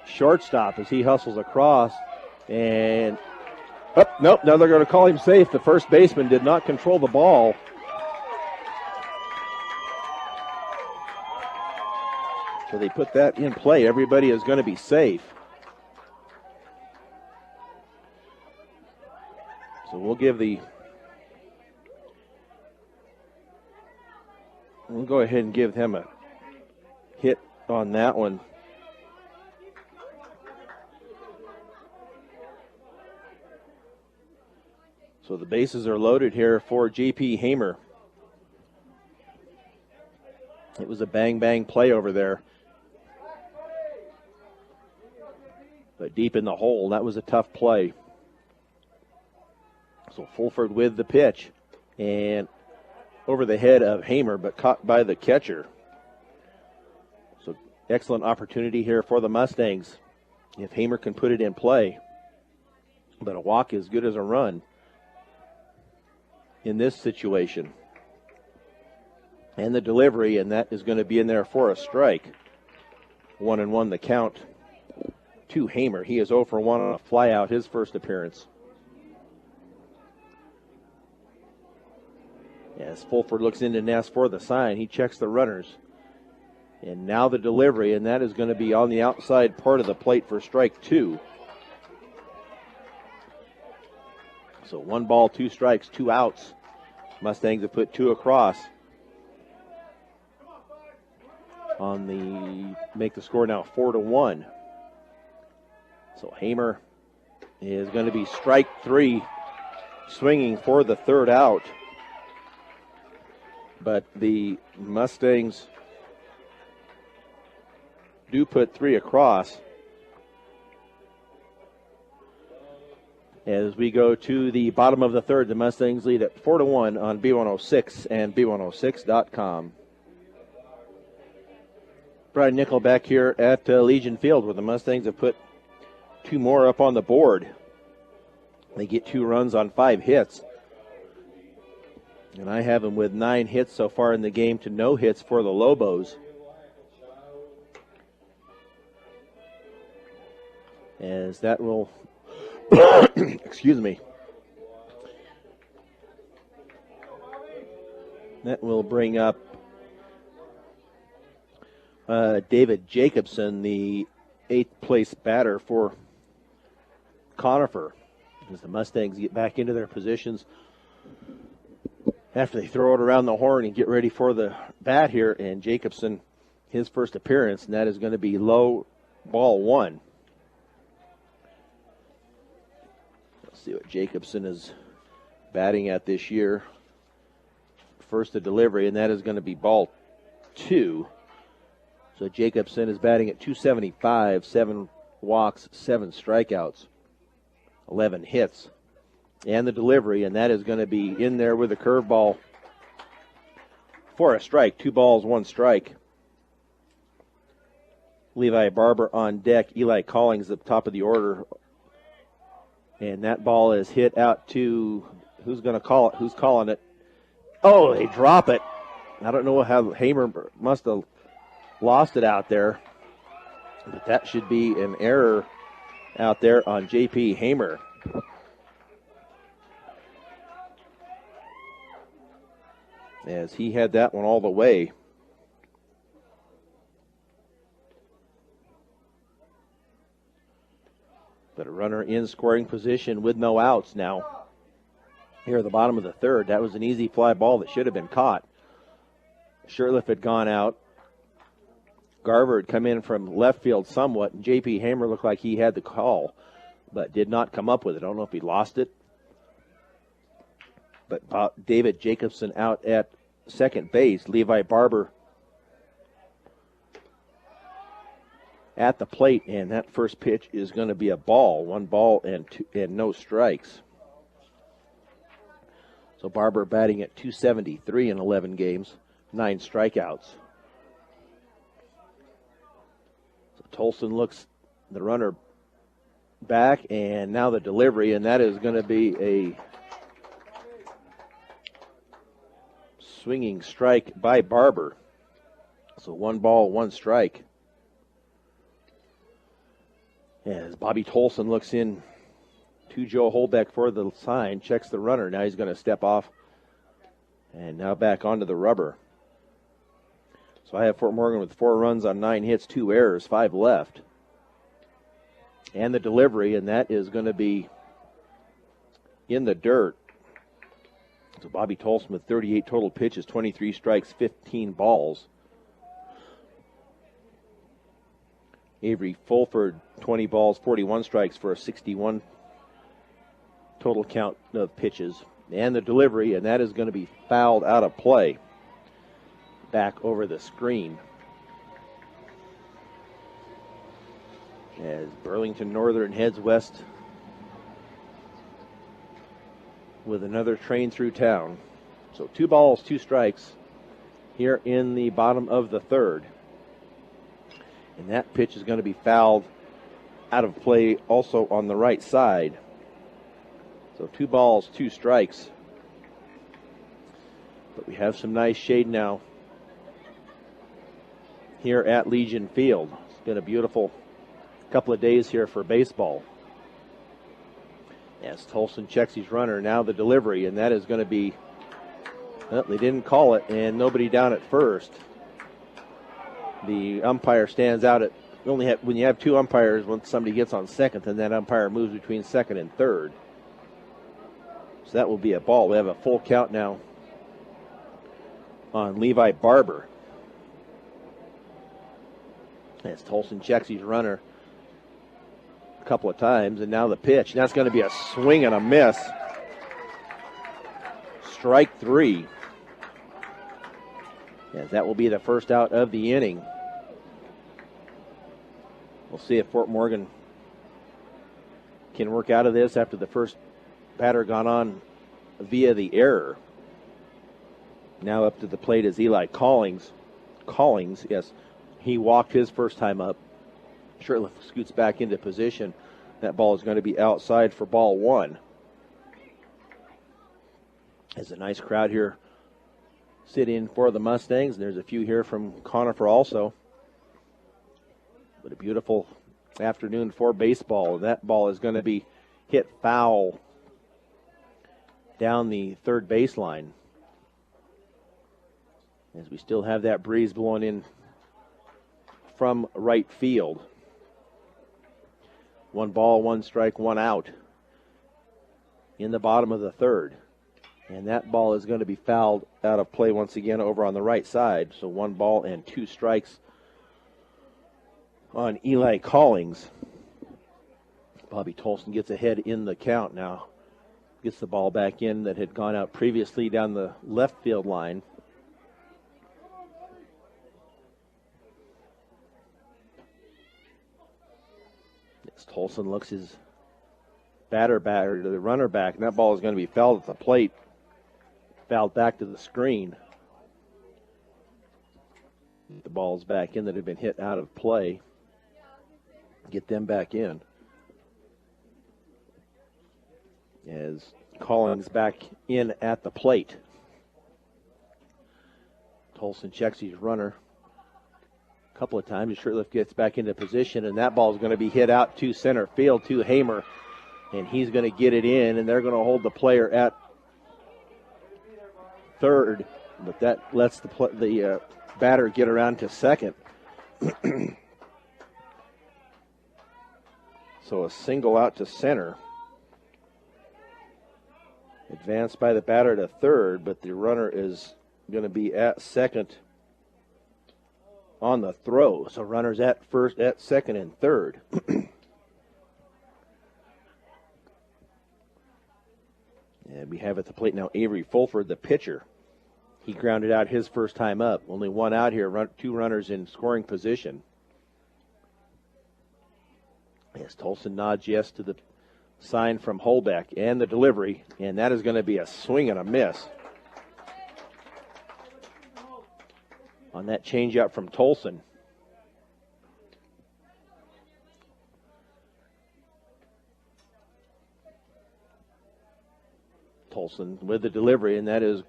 shortstop as he hustles across. And, nope, now they're going to call him safe. The first baseman did not control the ball. So they put that in play. Everybody is going to be safe. So we'll go ahead and give him a hit on that one. So the bases are loaded here for J.P. Hamer. It was a bang-bang play over there. But deep in the hole, that was a tough play. So Fulford with the pitch. And over the head of Hamer, but caught by the catcher. So excellent opportunity here for the Mustangs if Hamer can put it in play. But a walk is good as a run in this situation. And the delivery, and that is going to be in there for a strike. 1-1 the count to Hamer. He is 0 for 1 on a fly out, his first appearance. As Fulford looks into nest for the sign, he checks the runners. And now the delivery, and that is going to be on the outside part of the plate for strike 2. So 1 ball, 2 strikes, 2 outs. Mustangs have put 2 across. Make the score now 4-1. So Hamer is going to be strike 3, swinging for the 3rd out. But the Mustangs do put 3 across. As we go to the bottom of the 3rd, the Mustangs lead at 4-1 on B106 and B106.com. Brian Nickel back here at Legion Field, where the Mustangs have put 2 more up on the board. They get 2 runs on 5 hits. And I have them with 9 hits so far in the game to no hits for the Lobos. As that will, excuse me, that will bring up David Jacobson, the 8th place batter for Conifer, as the Mustangs get back into their positions after they throw it around the horn and get ready for the bat here. And Jacobson, his first appearance, and that is going to be low, ball 1. Let's see what Jacobson is batting at this year. First a delivery, and that is going to be ball 2. So Jacobson is batting at .275, 7 walks, 7 strikeouts, 11 hits. And the delivery, and that is going to be in there with a curveball for a strike. 2 balls, 1 strike. Levi Barber on deck. Eli Collings at the top of the order. And that ball is hit out to, who's going to call it? Who's calling it? Oh, they drop it. I don't know how Hamer must have lost it out there. But that should be an error out there on J.P. Hamer. As he had that one all the way. But a runner in scoring position with no outs now. Here at the bottom of the 3rd, that was an easy fly ball that should have been caught. Shirtliff had gone out. Garver had come in from left field somewhat, and J.P. Hamer looked like he had the call, but did not come up with it. I don't know if he lost it. But David Jacobson out at second base. Levi Barber at the plate, and that first pitch is going to be a ball. 1 ball and no strikes. So Barber batting at .273 in 11 games, 9 strikeouts. So Tolson looks the runner back, and now the delivery, and that is going to be a swinging strike by Barber. So 1 ball, 1 strike. As Bobby Tolson looks in to Joe Holbeck for the sign, checks the runner. Now he's going to step off and now back onto the rubber. So I have Fort Morgan with 4 runs on 9 hits, 2 errors, 5 left. And the delivery, and that is going to be in the dirt. So Bobby Tolson with 38 total pitches, 23 strikes, 15 balls. Avery Fulford, 20 balls, 41 strikes for a 61 total count of pitches. And the delivery, and that is going to be fouled out of play. back over the screen. As Burlington Northern heads west with another train through town. So 2 balls, 2 strikes here in the bottom of the third. And that pitch is going to be fouled out of play also on the right side. So 2 balls, 2 strikes. But we have some nice shade now here at Legion Field. It's been a beautiful couple of days here for baseball. As Tolson checks his runner, now the delivery, and that is going to be, well, they didn't call it, and nobody down at first. The umpire stands out at, when you have 2 umpires, when somebody gets on second, then that umpire moves between second and third. So that will be a ball. We have a full count now on Levi Barber. As Tolson checks his runner a couple of times, and now the pitch. That's going to be a swing and a miss. Strike 3. As that will be the first out of the inning. We'll see if Fort Morgan can work out of this after the first batter gone on via the error. Now up to the plate is Eli Collings. Yes, he walked his first time up. Shirtliff scoots back into position. That ball is going to be outside for ball 1. There's a nice crowd here sit in for the Mustangs. There's a few here from Conifer also. But a beautiful afternoon for baseball. That ball is going to be hit foul down the third baseline. As we still have that breeze blowing in from right field. 1 ball, 1 strike, 1 out in the bottom of the third. And that ball is going to be fouled out of play once again over on the right side. So 1 ball and 2 strikes on Eli Collings. Bobby Tolson gets ahead in the count now. Gets the ball back in that had gone out previously down the left field line. As Tolson looks his batter back, or the runner back, and that ball is going to be fouled at the plate. Fouled back to the screen. The balls back in that had been hit out of play. Get them back in. As Collins back in at the plate. Tolson checks his runner a couple of times. Shirtliff gets back into position, and that ball is going to be hit out to center field to Hamer. And he's going to get it in, and they're going to hold the player at third. But that lets the batter get around to second. So a single out to center. Advanced by the batter to third, but the runner is going to be at second on the throw. So runners at first, at second, and third. And we have at the plate now Avery Fulford, the pitcher. He grounded out his first time up. Only 1 out here, 2 runners in scoring position. As Tolson nods yes to the sign from Holbeck and the delivery, and that is going to be a swing and a miss. On that changeup from Tolson. Tolson with the delivery, and that is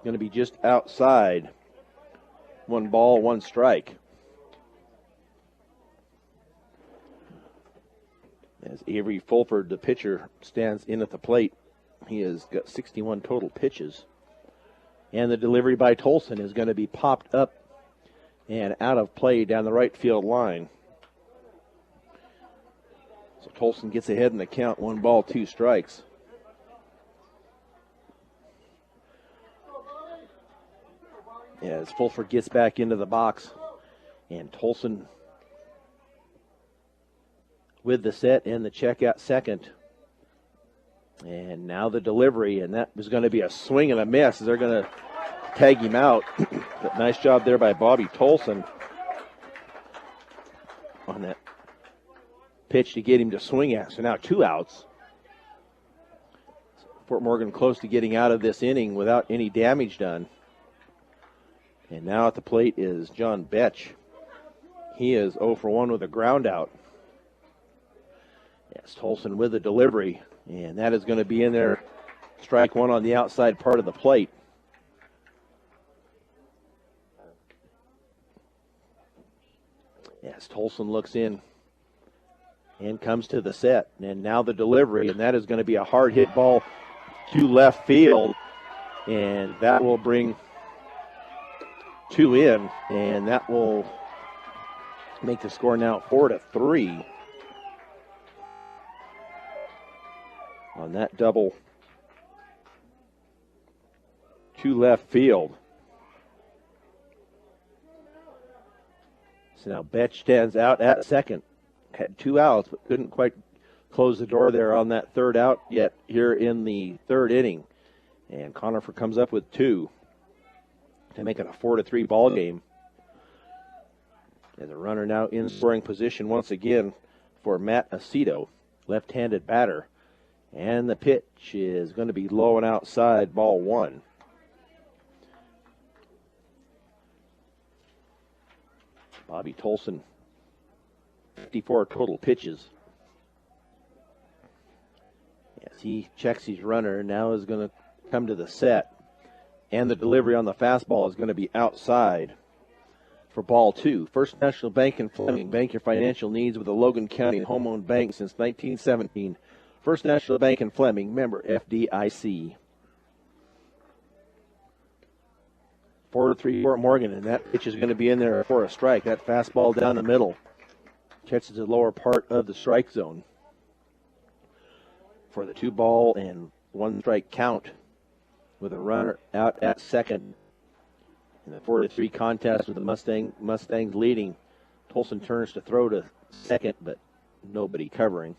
going to be just outside. 1 ball, 1 strike. As Avery Fulford, the pitcher, stands in at the plate. He has got 61 total pitches. And the delivery by Tolson is going to be popped up and out of play down the right field line. So Tolson gets ahead in the count. 1 ball, 2 strikes. As Fulford gets back into the box, and Tolson with the set and the check out second. And now the delivery, and that is going to be a swing and a miss. They're going to tag him out. But nice job there by Bobby Tolson on that pitch to get him to swing at. So now 2 outs. Fort Morgan close to getting out of this inning without any damage done. And now at the plate is John Betch. He is 0 for 1 with a ground out. Yes, Tolson with a delivery. And that is going to be in there. Strike 1 on the outside part of the plate. Yes, Tolson looks in and comes to the set. And now the delivery, and that is going to be a hard hit ball to left field. And that will bring 2 in, and that will make the score now 4-3 on that double to left field. So now Betch stands out at second. Had 2 outs, but couldn't quite close the door there on that 3rd out yet here in the 3rd inning. And Conifer comes up with 2 to make it a 4-3 ball game. And the runner now in scoring position once again for Matt Aceto, left-handed batter. And the pitch is going to be low and outside, ball 1. Bobby Tolson, 54 total pitches. Yes, he checks his runner, now is going to come to the set. And the delivery on the fastball is going to be outside for ball 2. First National Bank in Fleming. Bank your financial needs with a Logan County home-owned bank since 1917. First National Bank in Fleming, member FDIC. 4-3 Fort Morgan, and that pitch is going to be in there for a strike. That fastball down the middle catches the lower part of the strike zone for the 2-ball and 1 strike count with a runner out at second. In the 4-3 contest with the Mustangs leading, Tolson turns to throw to second, but nobody covering.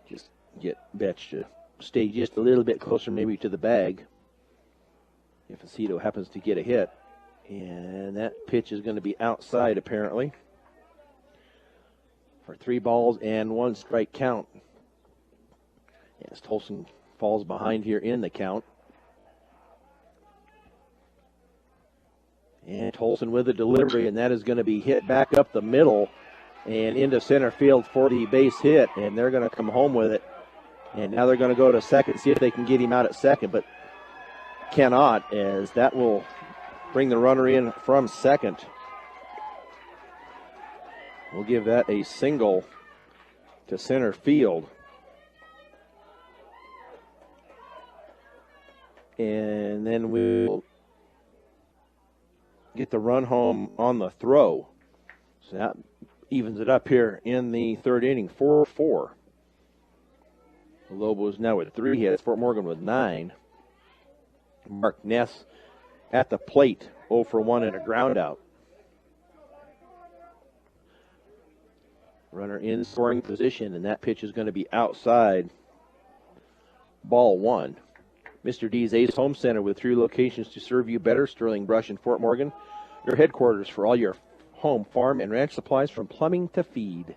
Just get Betch to stay just a little bit closer maybe to the bag if Aceto happens to get a hit. And that pitch is going to be outside apparently for 3 balls and 1 strike count. Yes, Tolson falls behind here in the count. And Tolson with a delivery, and that is going to be hit back up the middle and into center field for the base hit, and they're going to come home with it. And now they're going to go to second, see if they can get him out at second, but cannot, as that will bring the runner in from second. We'll give that a single to center field. And then we'll get the run home on the throw. So that evens it up here in the 3rd inning, 4-4. The Lobos now with 3 hits, Fort Morgan with 9. Mark Ness at the plate, 0 for 1 and a ground out. Runner in scoring position, and that pitch is going to be outside, ball 1. Mr. D's Ace Home Center with 3 locations to serve you better. Sterling Brush and Fort Morgan, your headquarters for all your home, farm, and ranch supplies from plumbing to feed.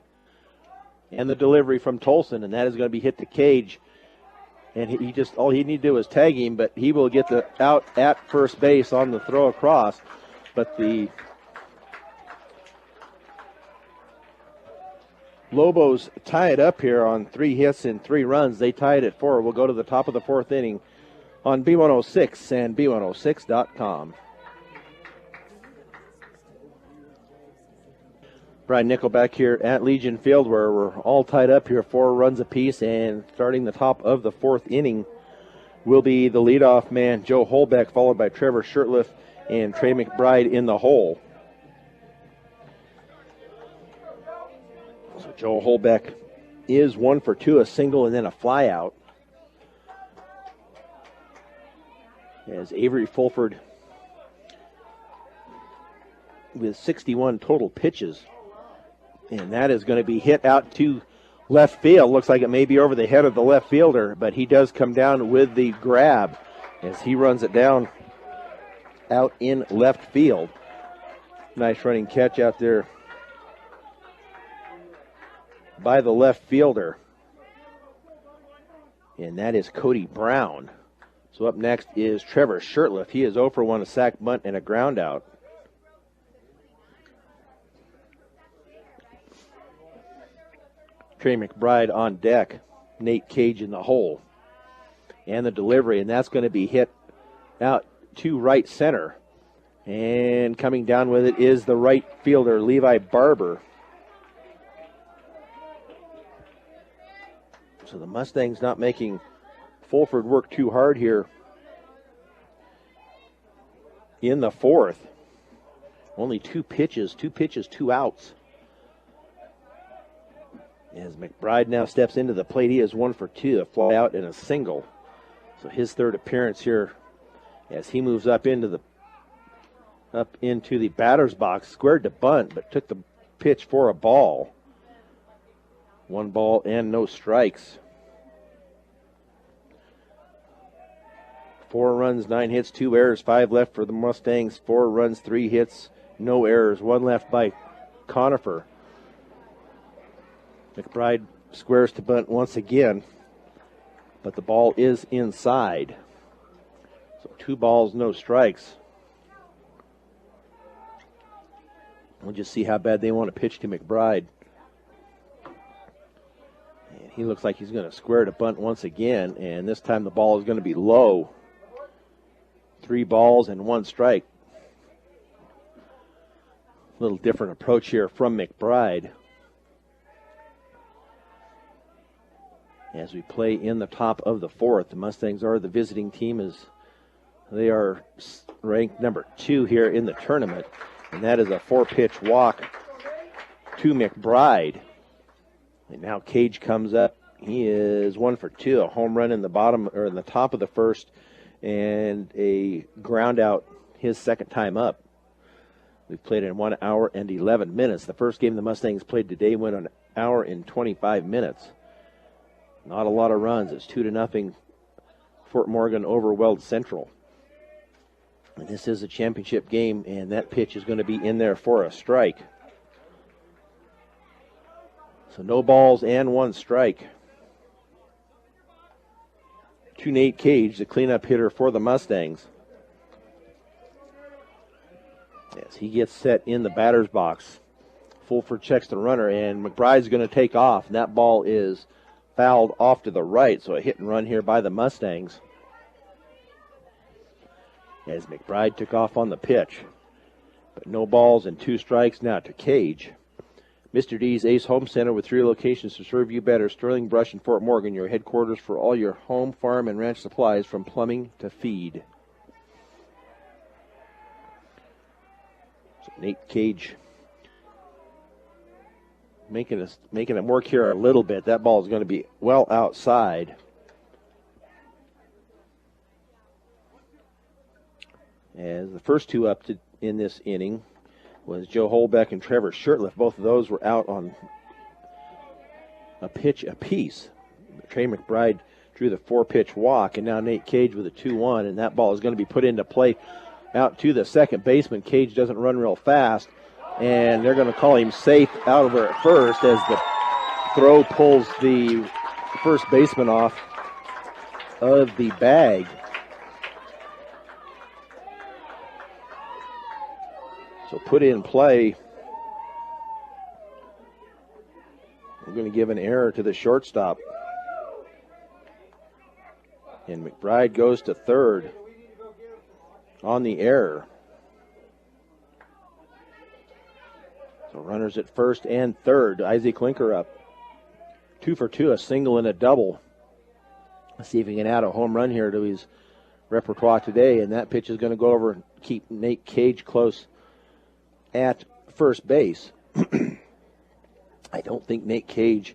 And the delivery from Tolson, and that is going to be hit to Cage. And he just, all he need to do is tag him, but he will get the out at first base on the throw across. But the Lobos tie it up here on 3 hits and 3 runs. They tie it at 4. We'll go to the top of the 4th inning on B106 and B106.com. Brian Nickelback here at Legion Field, where we're all tied up here, 4 runs apiece, and starting the top of the 4th inning will be the leadoff man, Joe Holbeck, followed by Trevor Shirtliff and Trey McBride in the hole. So Joe Holbeck is 1 for 2, a single and then a fly out. As Avery Fulford with 61 total pitches. And that is going to be hit out to left field. Looks like it may be over the head of the left fielder, but he does come down with the grab. as he runs it down out in left field. Nice running catch out there by the left fielder. And that is Cody Brown. So up next is Trevor Shirtliff. He is 0 for 1, a sac bunt and a ground out. Trey McBride on deck. Nate Cage in the hole. And the delivery, and that's going to be hit out to right center. And coming down with it is the right fielder, Levi Barber. So the Mustangs not making Fulford work too hard here in the fourth. Only 2 pitches, 2 outs. As McBride now steps into the plate, he is 1 for 2, a fly out and a single. So his third appearance here as he moves up into the batter's box, squared to bunt, but took the pitch for a ball. 1 ball and no strikes. 4 runs, 9 hits, 2 errors, 5 left for the Mustangs. 4 runs, 3 hits, no errors. 1 left by Conifer. McBride squares to bunt once again, but the ball is inside. So 2 balls, no strikes. We'll just see how bad they want to pitch to McBride. And he looks like he's going to square to bunt once again, and this time the ball is going to be low. 3 balls and 1 strike. A little different approach here from McBride. As we play in the top of the fourth, the Mustangs are the visiting team as they are ranked number 2 here in the tournament. And that is a 4-pitch walk to McBride. And now Cage comes up. He is 1 for 2, a home run in the top of the first, and a ground out his second time up. We've played in 1 hour and 11 minutes. The first game the Mustangs played today went an hour and 25 minutes. Not a lot of runs. It's 2-0 Fort Morgan over Weld Central. And this is a championship game, and that pitch is going to be in there for a strike. So no balls and 1 strike. To Nate Cage, the cleanup hitter for the Mustangs. As he gets set in the batter's box. Fulford checks the runner, and McBride's going to take off. And that ball is fouled off to the right, so a hit and run here by the Mustangs. As McBride took off on the pitch. But no balls and 2 strikes now to Cage. Mr. D's Ace Home Center with 3 locations to serve you better. Sterling Brush and Fort Morgan, your headquarters for all your home, farm, and ranch supplies from plumbing to feed. So Nate Cage making him work here a little bit. That ball is going to be well outside. As the first 2 up in this inning was Joe Holbeck and Trevor Shirtliff. Both of those were out on a pitch apiece. Trey McBride drew the 4-pitch walk, and now Nate Cage with a 2-1, and that ball is going to be put into play out to the second baseman. Cage doesn't run real fast, and they're going to call him safe out over at first as the throw pulls the first baseman off of the bag. So put in play. We're going to give an error to the shortstop. And McBride goes to third on the error. So runners at first and third. Isaac Linker up. 2 for 2, a single and a double. Let's see if he can add a home run here to his repertoire today. And that pitch is going to go over and keep Nate Cage close at first base. I don't think Nate Cage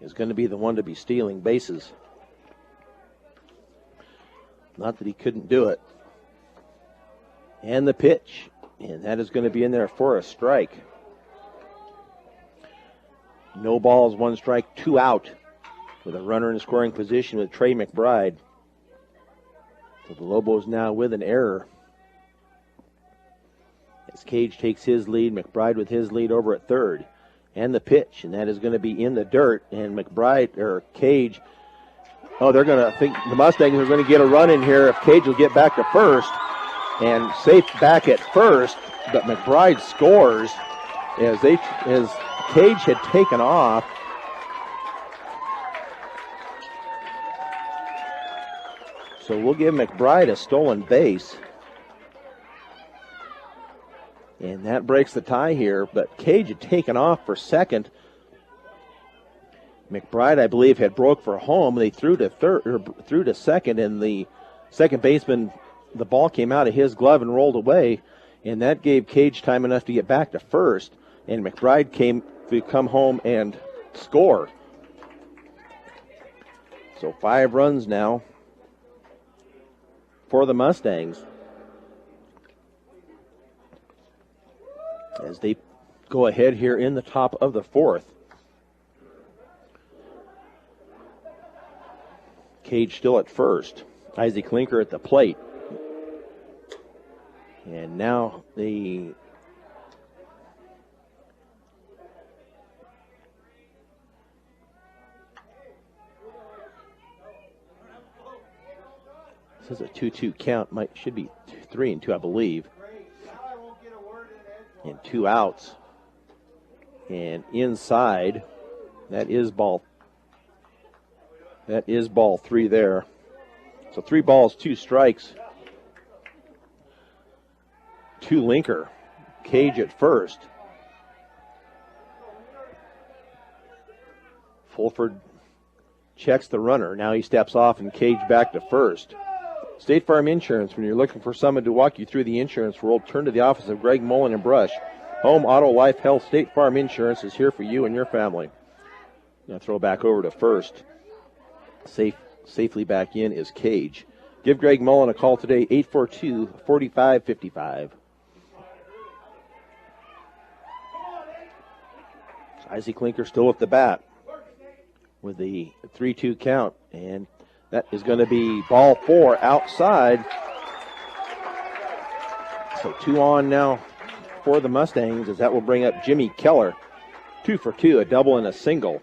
is going to be the one to be stealing bases. Not that he couldn't do it. And the pitch. And that is going to be in there for a strike. No balls, 1 strike, 2 out. With a runner in scoring position with Trey McBride. So the Lobos now with an error. As Cage takes his lead, McBride with his lead over at third. And the pitch, and that is going to be in the dirt. And Cage, they're going to think the Mustangs are going to get a run in here if Cage will get back to first. And safe back at first, but McBride scores as Cage had taken off. So we'll give McBride a stolen base. And that breaks the tie here, but Cage had taken off for second. McBride, I believe, had broke for home. They threw to second, and the second baseman, the ball came out of his glove and rolled away, and that gave Cage time enough to get back to first, and McBride came to come home and score. So 5 runs now for the Mustangs as they go ahead here in the top of the 4th. Cage still at first. Isaac Klinker at the plate. And now the this is a 2-2 count. Should be 3-2, I believe. And 2 outs. And inside, that is ball 3 there. So 3 balls, 2 strikes. To Linker. Cage at first. Fulford checks the runner. Now he steps off and Cage back to first. State Farm Insurance. When you're looking for someone to walk you through the insurance world, turn to the office of Greg Mullen and Brush. Home, auto, life, health, State Farm Insurance is here for you and your family. Now throw back over to first. Safely back in is Cage. Give Greg Mullen a call today, 842-4555. Isaac Klinker still at the bat with the 3-2 count, and that is going to be ball 4 outside. So 2 on now for the Mustangs, as that will bring up Jimmy Keller. 2 for 2, a double and a single.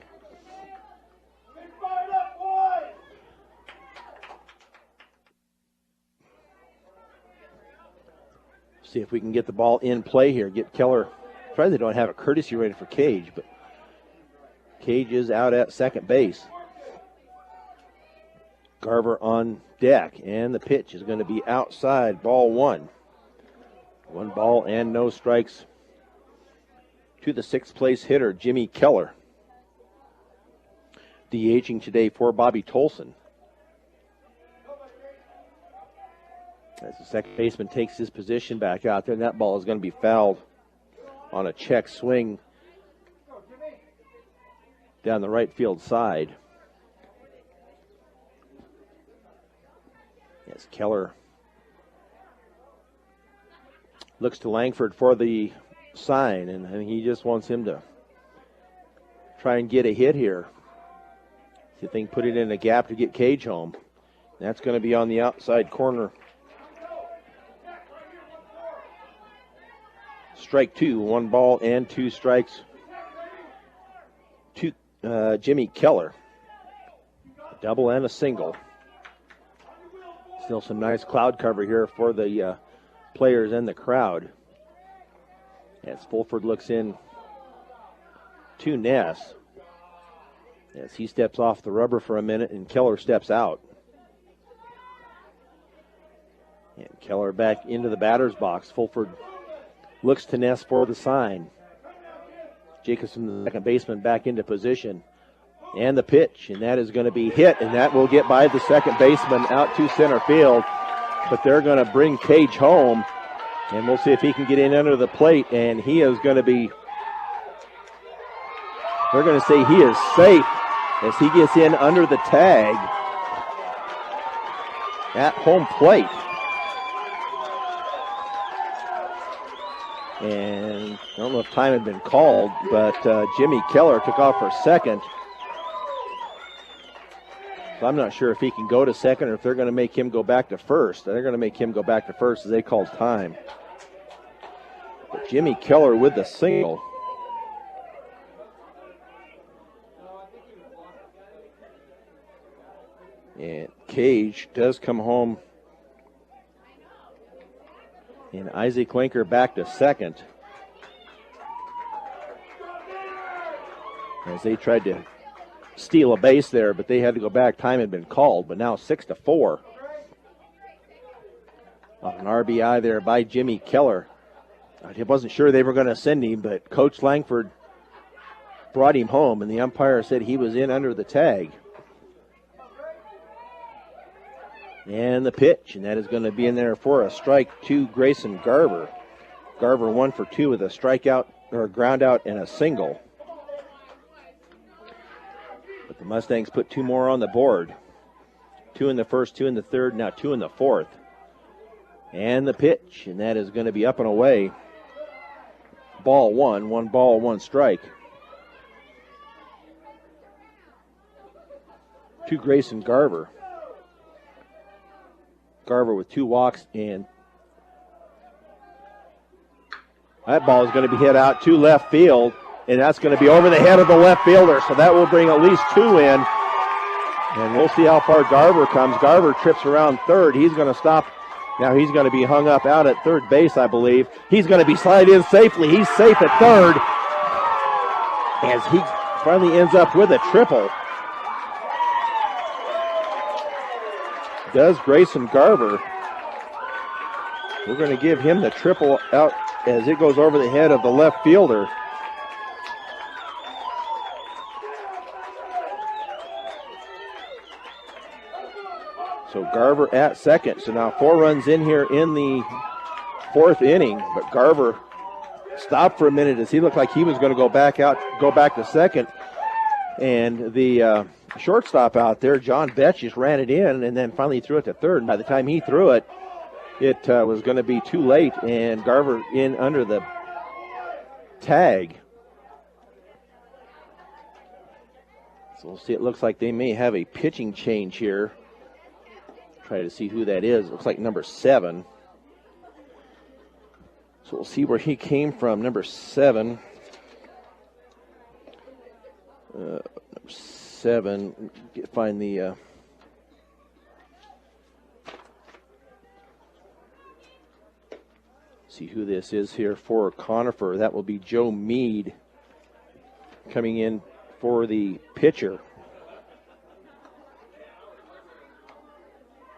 See if we can get the ball in play here. Get Keller. Try they don't have a courtesy ready for Cage, but Cage is out at second base. Garver on deck, and the pitch is going to be outside, ball 1. 1 ball and no strikes to the 6th place hitter, Jimmy Keller. DHing today for Bobby Tolson. As the second baseman takes his position back out there, and that ball is going to be fouled on a check swing down the right field side. As Keller looks to Langford for the sign, and I think he just wants him to try and get a hit here. See if they can put it in a gap to get Cage home. That's going to be on the outside corner. Strike 2, 1 ball and 2 strikes to Jimmy Keller. A double and a single. Still some nice cloud cover here for the players and the crowd. As Fulford looks in to Ness. As he steps off the rubber for a minute and Keller steps out. And Keller back into the batter's box. Fulford looks to Ness for the sign. Jacobson, the second baseman, back into position. And the pitch, and that is going to be hit, and that will get by the second baseman out to center field. But they're going to bring Cage home, and we'll see if he can get in under the plate, and he is going to be, they're going to say he is safe as he gets in under the tag at home plate. And I don't know if time had been called, but Jimmy Keller took off for second. So I'm not sure if he can go to second or if they're going to make him go back to first. They're going to make him go back to first as they called time. But Jimmy Keller with the single. And Cage does come home. And Isaac Linker back to second. As they tried to steal a base there, but they had to go back. Time had been called, but now 6-4. An RBI there by Jimmy Keller. I wasn't sure they were going to send him, but Coach Langford brought him home, and the umpire said he was in under the tag. And the pitch, and that is going to be in there for a strike to Grayson Garver. Garver 1 for 2 with a strikeout, or a ground out and a single. But the Mustangs put 2 more on the board. 2 in the first, 2 in the third, now 2 in the fourth. And the pitch, and that is going to be up and away. Ball 1, 1 ball, 1 strike. To Grayson Garver. Garver with 2 walks, and that ball is going to be hit out to left field, and that's going to be over the head of the left fielder, so that will bring at least 2 in. And we'll see how far Garver comes. Garver trips around third. He's going to stop. Now he's going to be hung up out at third base, I believe. He's going to be slided in safely. He's safe at third as he finally ends up with a triple. Does Grayson Garver. We're going to give him the triple out as it goes over the head of the left fielder. So Garver at second. So now 4 runs in here in the 4th inning, but Garver stopped for a minute as he looked like he was going to go back to second. And the shortstop out there, John Betch, just ran it in and then finally threw it to third. And by the time he threw it, it was going to be too late, and Garver in under the tag. So we'll see. It looks like they may have a pitching change here. Try to see who that is. It looks like number 7. So we'll see where he came from. Number 7. Number 7. Find the. See who this is here for Conifer. That will be Joe Mead coming in for the pitcher.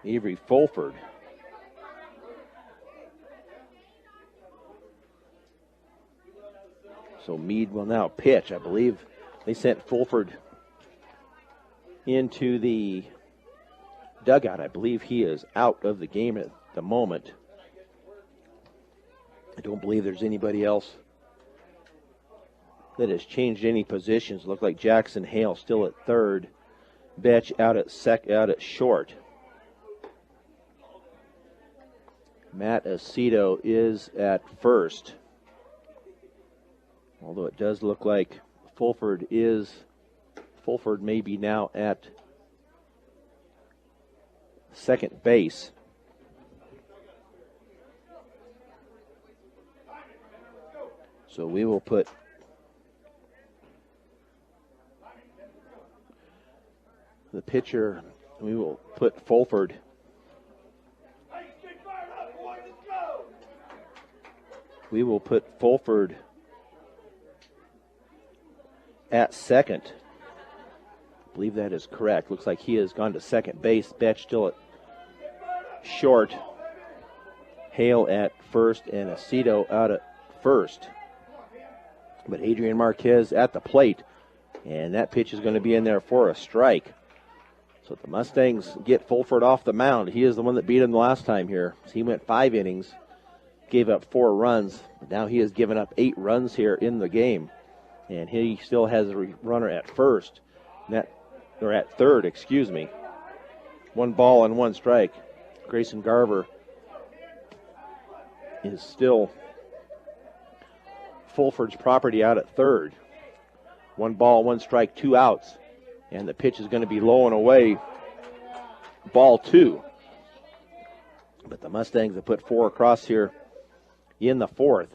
Avery Fulford. So Mead will now pitch. I believe they sent Fulford into the dugout. I believe he is out of the game at the moment. I don't believe there's anybody else that has changed any positions. Look like Jackson Hale still at third. Betch out at short. Matt Aceto is at first. Although it does look like Fulford may be now at second base. So we will put the pitcher, we will put Fulford at second. I believe that is correct. Looks like he has gone to second base. Betch still at short. Hale at first and Aceto out at first. But Adrian Marquez at the plate. And that pitch is going to be in there for a strike. So the Mustangs get Fulford off the mound. He is the one that beat him the last time here. He went 5 innings, gave up 4 runs. But now he has given up 8 runs here in the game. And he still has a runner at first. Or at third, excuse me. 1 ball and 1 strike. Grayson Garver is still Fulford's property out at third. 1 ball, 1 strike, 2 outs. And the pitch is going to be low and away ball 2. But the Mustangs have put 4 across here in the 4th.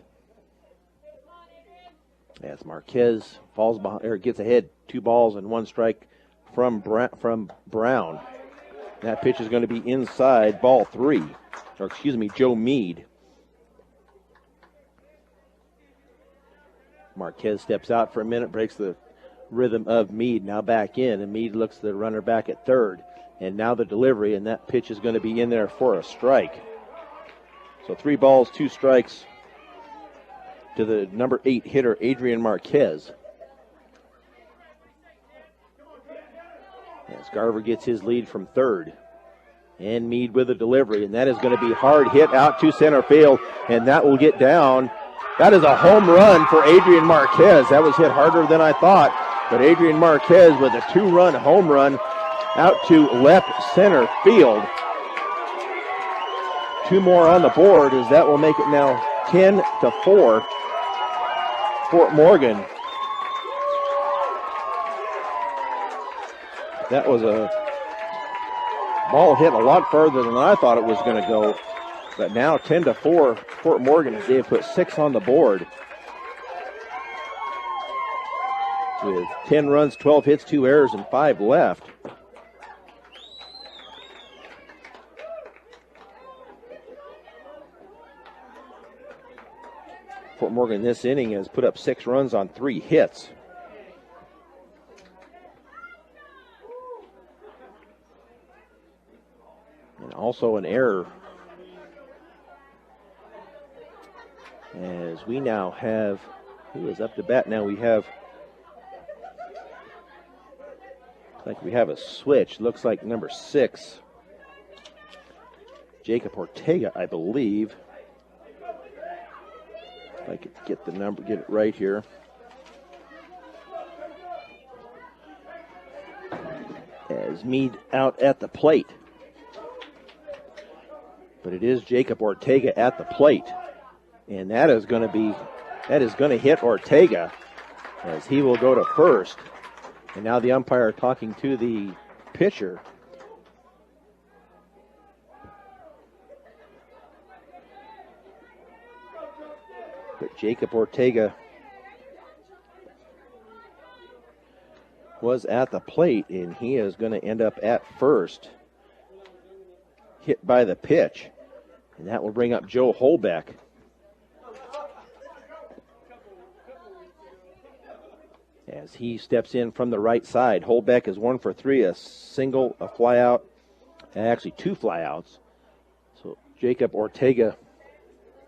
As Marquez falls behind, or gets ahead, 2 balls and 1 strike from Brown. That pitch is going to be inside, ball 3. Or excuse me, Joe Meade. Marquez steps out for a minute, breaks the rhythm of Meade. Now back in, and Meade looks the runner back at third. And now the delivery, and that pitch is going to be in there for a strike. So 3 balls, 2 strikes to the number 8 hitter, Adrian Marquez. As Garver gets his lead from third. And Meade with a delivery, and that is going to be hard hit out to center field, and that will get down. That is a home run for Adrian Marquez. That was hit harder than I thought, but Adrian Marquez with a 2-run home run out to left center field. 2 more on the board, as that will make it now 10-4. Fort Morgan. That was a ball hit a lot further than I thought it was going to go. But now 10-4 Fort Morgan, as they have put 6 on the board. With 10 runs, 12 hits, 2 errors, and 5 left. Fort Morgan this inning has put up 6 runs on 3 hits. And also an error. As we now have, who is up to bat now? We have, we have a switch. Looks like number 6, Jacob Ortega, I believe. If I could get the number, get it right here. As Meade out at the plate. But it is Jacob Ortega at the plate. And that is going to hit Ortega, as he will go to first. And now the umpire talking to the pitcher. But Jacob Ortega was at the plate, and he is going to end up at first, hit by the pitch. And that will bring up Joe Holbeck. As he steps in from the right side. Holbeck is 1 for 3, a single, a fly out, actually 2 flyouts. So Jacob Ortega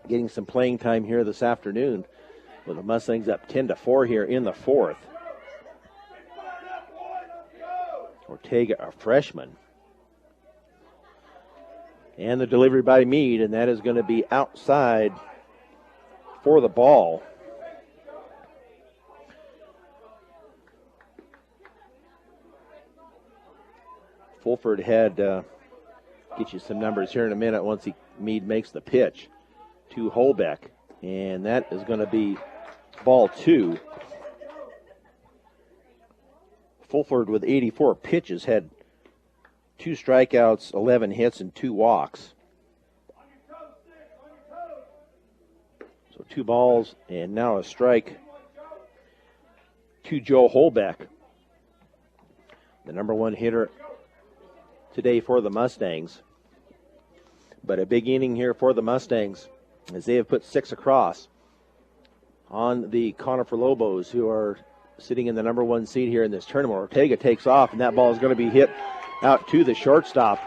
getting some playing time here this afternoon, with the Mustangs up 10-4 here in the 4th. Ortega, a freshman. And the delivery by Meade, and that is going to be outside for the ball. Fulford had, get you some numbers here in a minute once Meade makes the pitch to Holbeck. And that is going to be ball 2. Fulford with 84 pitches had 2 strikeouts, 11 hits, and 2 walks. So 2 balls and now a strike to Joe Holbeck, the number 1 hitter today for the Mustangs. But a big inning here for the Mustangs, as they have put 6 across on the Conifer Lobos, who are sitting in the number 1 seed here in this tournament. Ortega takes off, and that ball is going to be hit out to the shortstop,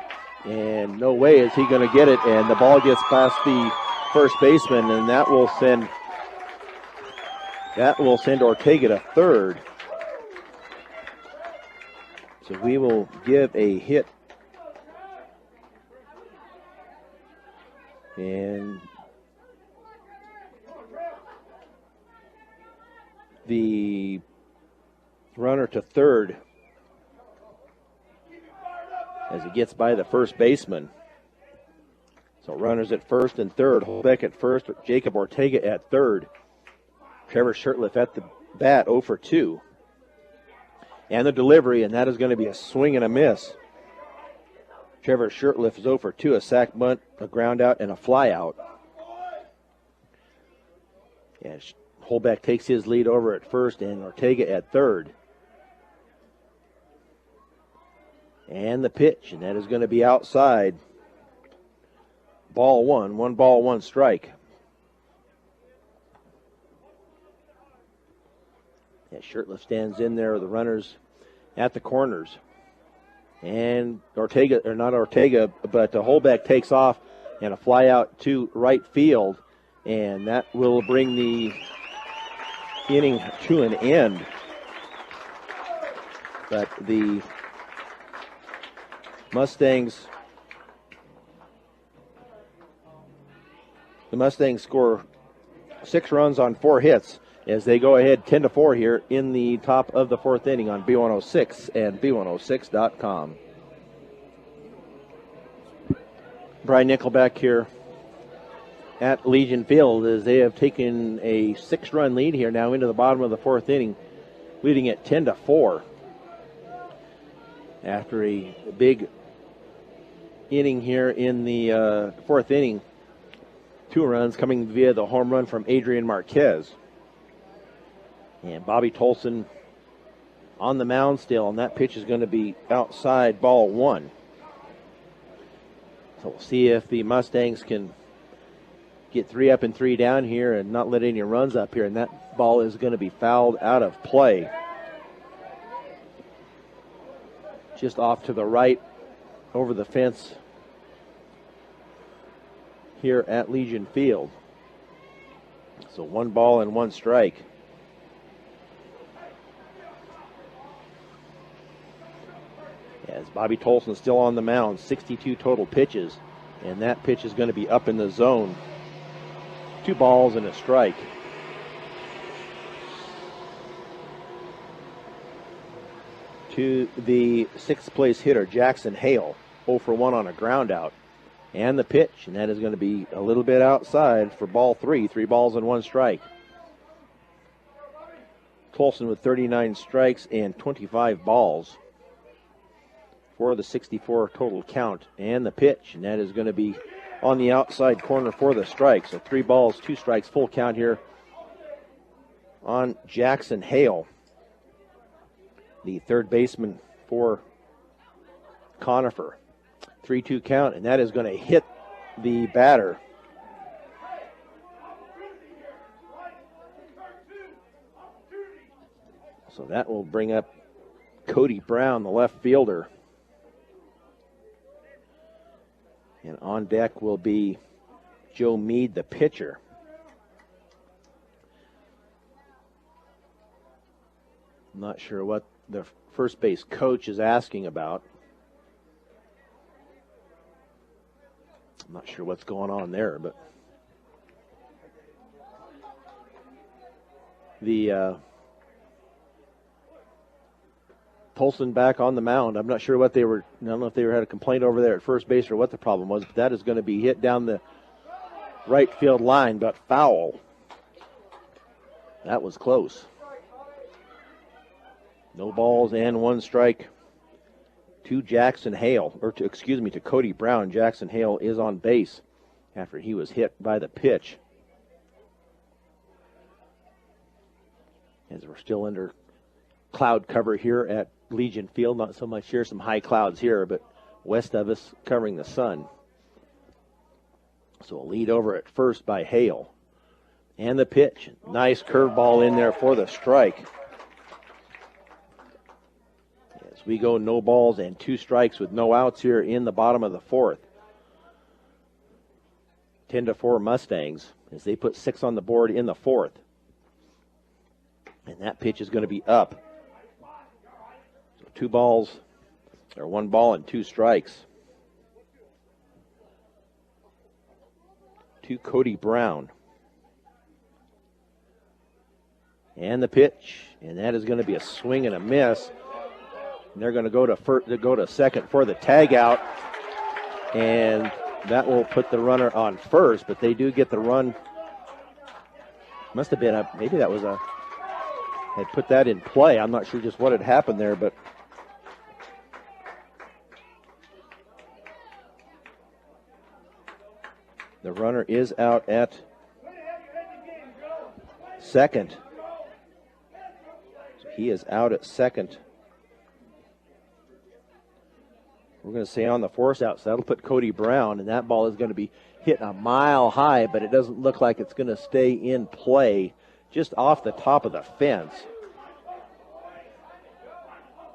and no way is he going to get it, and the ball gets past the first baseman, and that will send Ortega to third. So we will give a hit, and the runner to third as he gets by the first baseman. So runners at first and third. Holbeck at first, Jacob Ortega at third. Trevor Shurtleff at the bat, 0 for 2. And the delivery, and that is going to be a swing and a miss. Trevor Shirtliff is 0 for 2, a sack bunt, a ground out, and a fly out. And Holbeck takes his lead over at first, and Ortega at third. And the pitch, and that is going to be outside. Ball one, 1 ball, 1 strike. Yeah, Shirtliff stands in there with the runners at the corners. And Ortega, or not Ortega, but Holbeck takes off and a fly out to right field. And that will bring the inning to an end. But the Mustangs score 6 runs on 4 hits as they go ahead 10-4 here in the top of the 4th inning on B106 and B106.com. Brian Nickelback here at Legion Field as they have taken a 6-run lead here now into the bottom of the 4th inning, leading at 10-4. After a big inning here in the 4th inning, 2 runs coming via the home run from Adrian Marquez. And Bobby Tolson on the mound still, and that pitch is going to be outside, ball 1. So we'll see if the Mustangs can get 3 up and 3 down here and not let any runs up here, and that ball is going to be fouled out of play. Just off to the right over the fence here at Legion Field. So 1 ball and 1 strike. As Bobby Tolson still on the mound, 62 total pitches, and that pitch is going to be up in the zone. 2 balls and a strike. To the 6th place hitter, Jackson Hale, 0 for 1 on a ground out. And the pitch, and that is going to be a little bit outside for ball 3, 3 balls and 1 strike. Tolson with 39 strikes and 25 balls for the 64 total count. And the pitch, and that is going to be on the outside corner for the strike. So 3 balls, 2 strikes, full count here on Jackson Hale, the 3rd baseman for Conifer. 3-2 count, and that is going to hit the batter. So that will bring up Cody Brown, the left fielder. And on deck will be Joe Meade, the pitcher. I'm not sure what the first base coach is asking about. I'm not sure what's going on there, but the Tolson back on the mound. I'm not sure what they were, I don't know if they had a complaint over there at first base or what the problem was, but that is going to be hit down the right field line, but foul. That was close. No balls and 1 strike to Jackson Hale, or to Cody Brown. Jackson Hale is on base after he was hit by the pitch. As we're still under cloud cover here at Legion Field, not so much here, some high clouds here, but west of us covering the sun. So a lead over at first by Hale. And the pitch, nice curveball in there for the strike. As we go no balls and 2 strikes with no outs here in the bottom of the 4th. 10-4 Mustangs as they put 6 on the board in the 4th. And that pitch is going to be up. 2 balls, or 1 ball and 2 strikes to Cody Brown. And the pitch, and that is going to be a swing and a miss. And they're going to go to second for the tag out, and that will put the runner on first. But they do get the run. Must have been maybe that was had put that in play. I'm not sure just what had happened there, but The runner is out at second. So he is out at second. We're going to say on the force out, so that'll put Cody Brown, and that ball is going to be hit a mile high, but it doesn't look like it's going to stay in play, just off the top of the fence.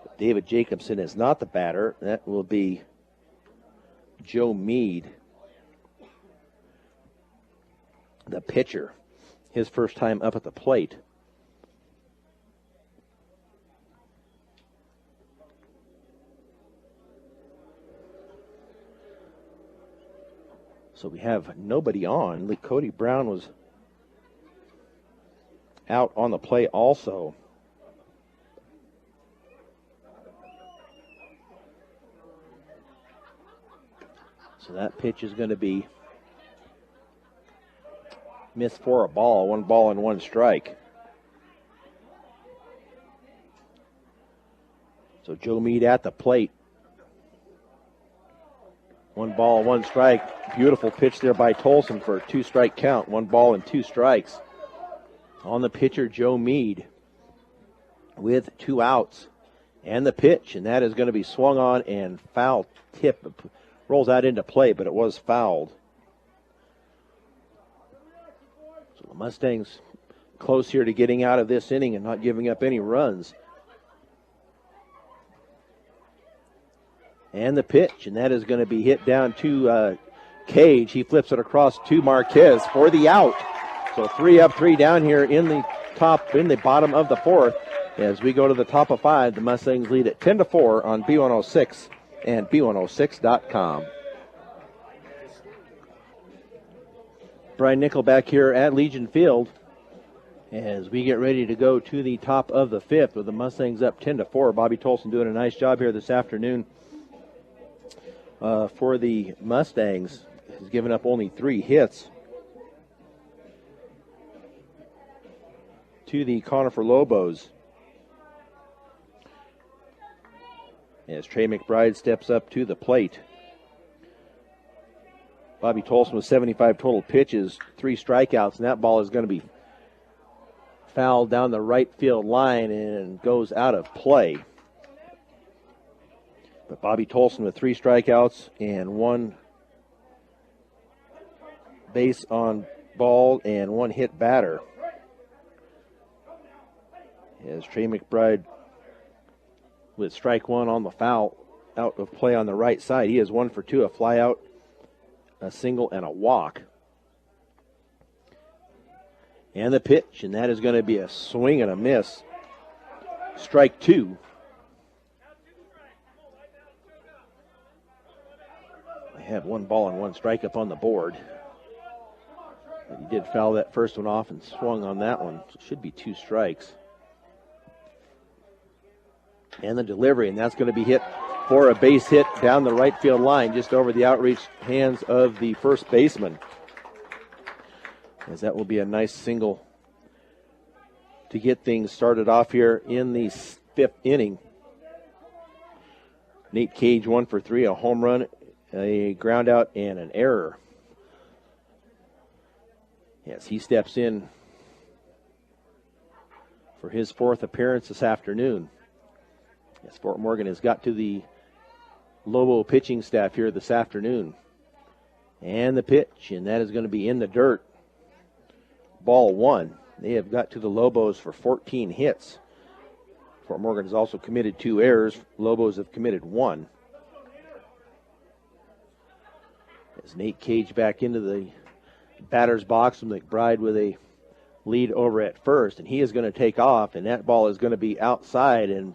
But David Jacobson is not the batter. That will be Joe Meade, the pitcher. His first time up at the plate. So we have nobody on. Cody Brown was out on the play also. So that pitch is going to be missed for a ball. 1 ball and 1 strike. So Joe Meade at the plate. 1 ball, 1 strike. Beautiful pitch there by Tolson for a 2-strike count. 1 ball and 2 strikes. On the pitcher, Joe Meade, with 2 outs. And the pitch, and that is going to be swung on and foul tip. Rolls out into play, but it was fouled. So the Mustangs close here to getting out of this inning and not giving up any runs. And the pitch, and that is going to be hit down to Cage. He flips it across to Marquez for the out. So 3 up, 3 down here in the bottom of the 4th. As we go to the top of 5, the Mustangs lead at 10-4 on B106 and B106.com. Brian Nickelback here at Legion Field as we get ready to go to the top of the 5th with the Mustangs up 10-4. Bobby Tolson doing a nice job here this afternoon for the Mustangs. He's given up only 3 hits to the Conifer Lobos. As Trey McBride steps up to the plate. Bobby Tolson with 75 total pitches, 3 strikeouts, and that ball is going to be fouled down the right field line and goes out of play. But Bobby Tolson with 3 strikeouts and 1 base on ball and 1 hit batter. As Trey McBride with strike 1 on the foul, out of play on the right side. He is 1 for 2, a fly out, a single, and a walk. And the pitch, and that is going to be a swing and a miss. Strike 2. I have 1 ball and 1 strike up on the board. But he did foul that first one off and swung on that one. So it should be 2 strikes. And the delivery, and that's going to be hit for a base hit down the right field line, just over the outreach hands of the first baseman. As that will be a nice single to get things started off here in the 5th inning. Nate Cage 1 for 3, a home run, a ground out, and an error. Yes, he steps in for his 4th appearance this afternoon. Yes, Fort Morgan has got to the Lobo pitching staff here this afternoon. And the pitch, and that is going to be in the dirt. Ball 1. They have got to the Lobos for 14 hits. Fort Morgan has also committed 2 errors. Lobos have committed 1. As Nate Cage back into the batter's box with McBride with a lead over at first, and he is going to take off, and that ball is going to be outside, and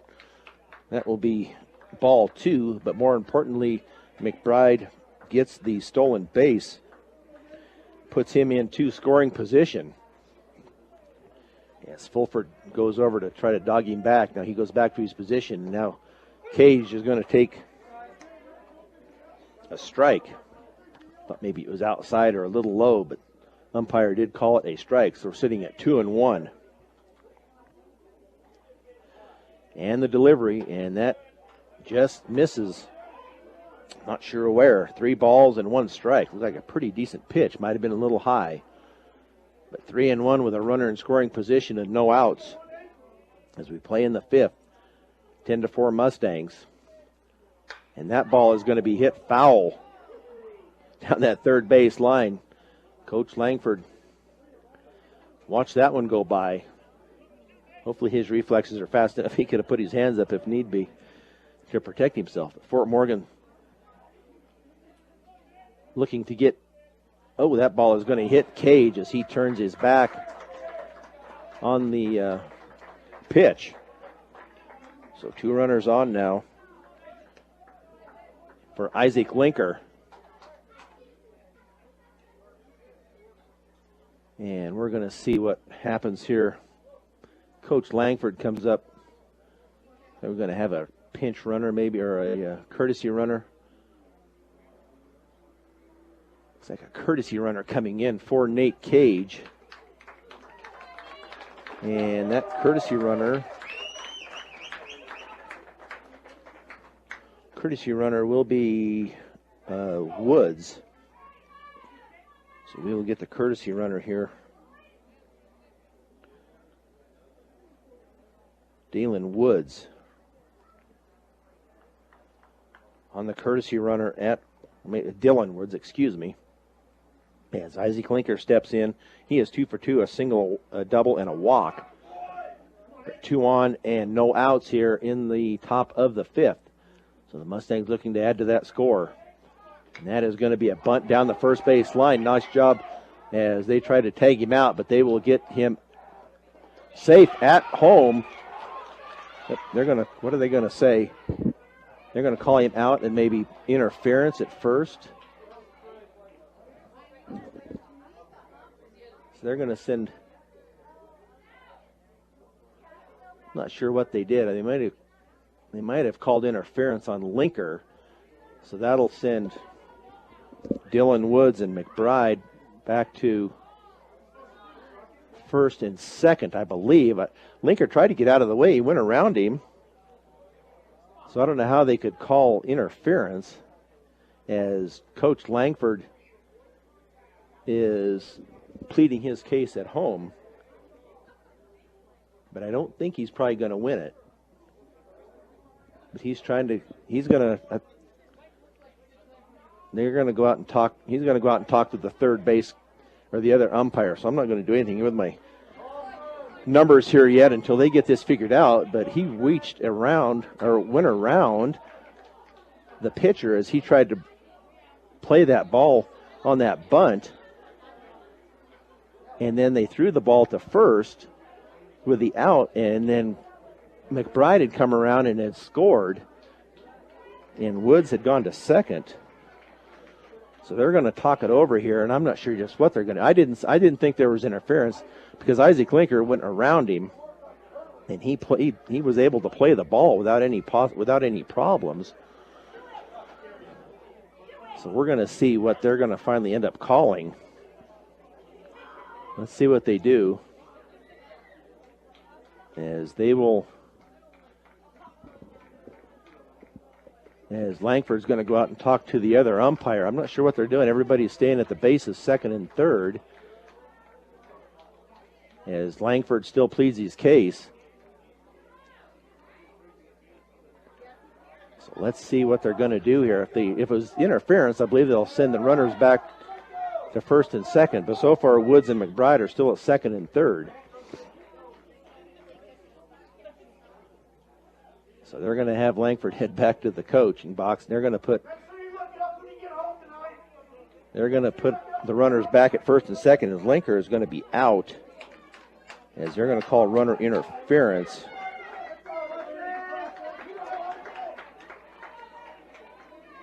that will be ball 2, but more importantly, McBride gets the stolen base, puts him into scoring position. Yes, Fulford goes over to try to dog him back. Now he goes back to his position. Now Cage is going to take a strike. Thought maybe it was outside or a little low, but umpire did call it a strike, so we're sitting at 2-1. And the delivery, and that just misses. Not sure where. 3 balls and 1 strike. Looks like a pretty decent pitch. Might have been a little high. But 3-1 with a runner in scoring position and no outs as we play in the 5th. 10-4 Mustangs. And that ball is going to be hit foul down that third base line. Coach Langford watched that one go by. Hopefully his reflexes are fast enough. He could have put his hands up if need be to protect himself. But Fort Morgan looking to get, oh, that ball is going to hit Cage as he turns his back on the pitch. So 2 runners on now for Isaac Linker. And we're going to see what happens here. Coach Langford comes up. We're going to have a pinch runner maybe, or a courtesy runner. Looks like a courtesy runner coming in for Nate Cage. And that courtesy runner will be Woods. So we will get the courtesy runner here. Dalen Woods on the courtesy runner at Dylan Woods, excuse me. As Isaac Linker steps in, he is 2 for 2, a single, a double, and a walk. 2 on and no outs here in the top of the 5th. So the Mustangs looking to add to that score. And that is going to be a bunt down the first base line. Nice job as they try to tag him out, but they will get him safe at home. They're going to, what are they going to say? They're going to call him out and maybe interference at first. So they're going to send, not sure what they did. They might have called interference on Linker. So that'll send Dylan Woods and McBride back to first and second, I believe. Linker tried to get out of the way. He went around him. So I don't know how they could call interference as Coach Langford is pleading his case at home. But I don't think he's probably going to win it. But he's going to go out and talk to the third base or the other umpire. So I'm not going to do anything with my numbers here yet until they get this figured out. But he went around the pitcher as he tried to play that ball on that bunt. And then they threw the ball to first with the out, and then McBride had come around and had scored, and Woods had gone to second. So they're going to talk it over here, and I'm not sure just what they're going to. I didn't think there was interference because Isaac Linker went around him, and he was able to play the ball without any problems. So we're going to see what they're going to finally end up calling. Let's see what they do. As Langford's going to go out and talk to the other umpire. I'm not sure what they're doing. Everybody's staying at the bases, second and third. As Langford still pleads his case. So let's see what they're going to do here. If it was interference, I believe they'll send the runners back to first and second. But so far, Woods and McBride are still at second and third. So they're going to have Langford head back to the coaching box. And they're going to put the runners back at first and second as Linker is going to be out. As they're going to call runner interference.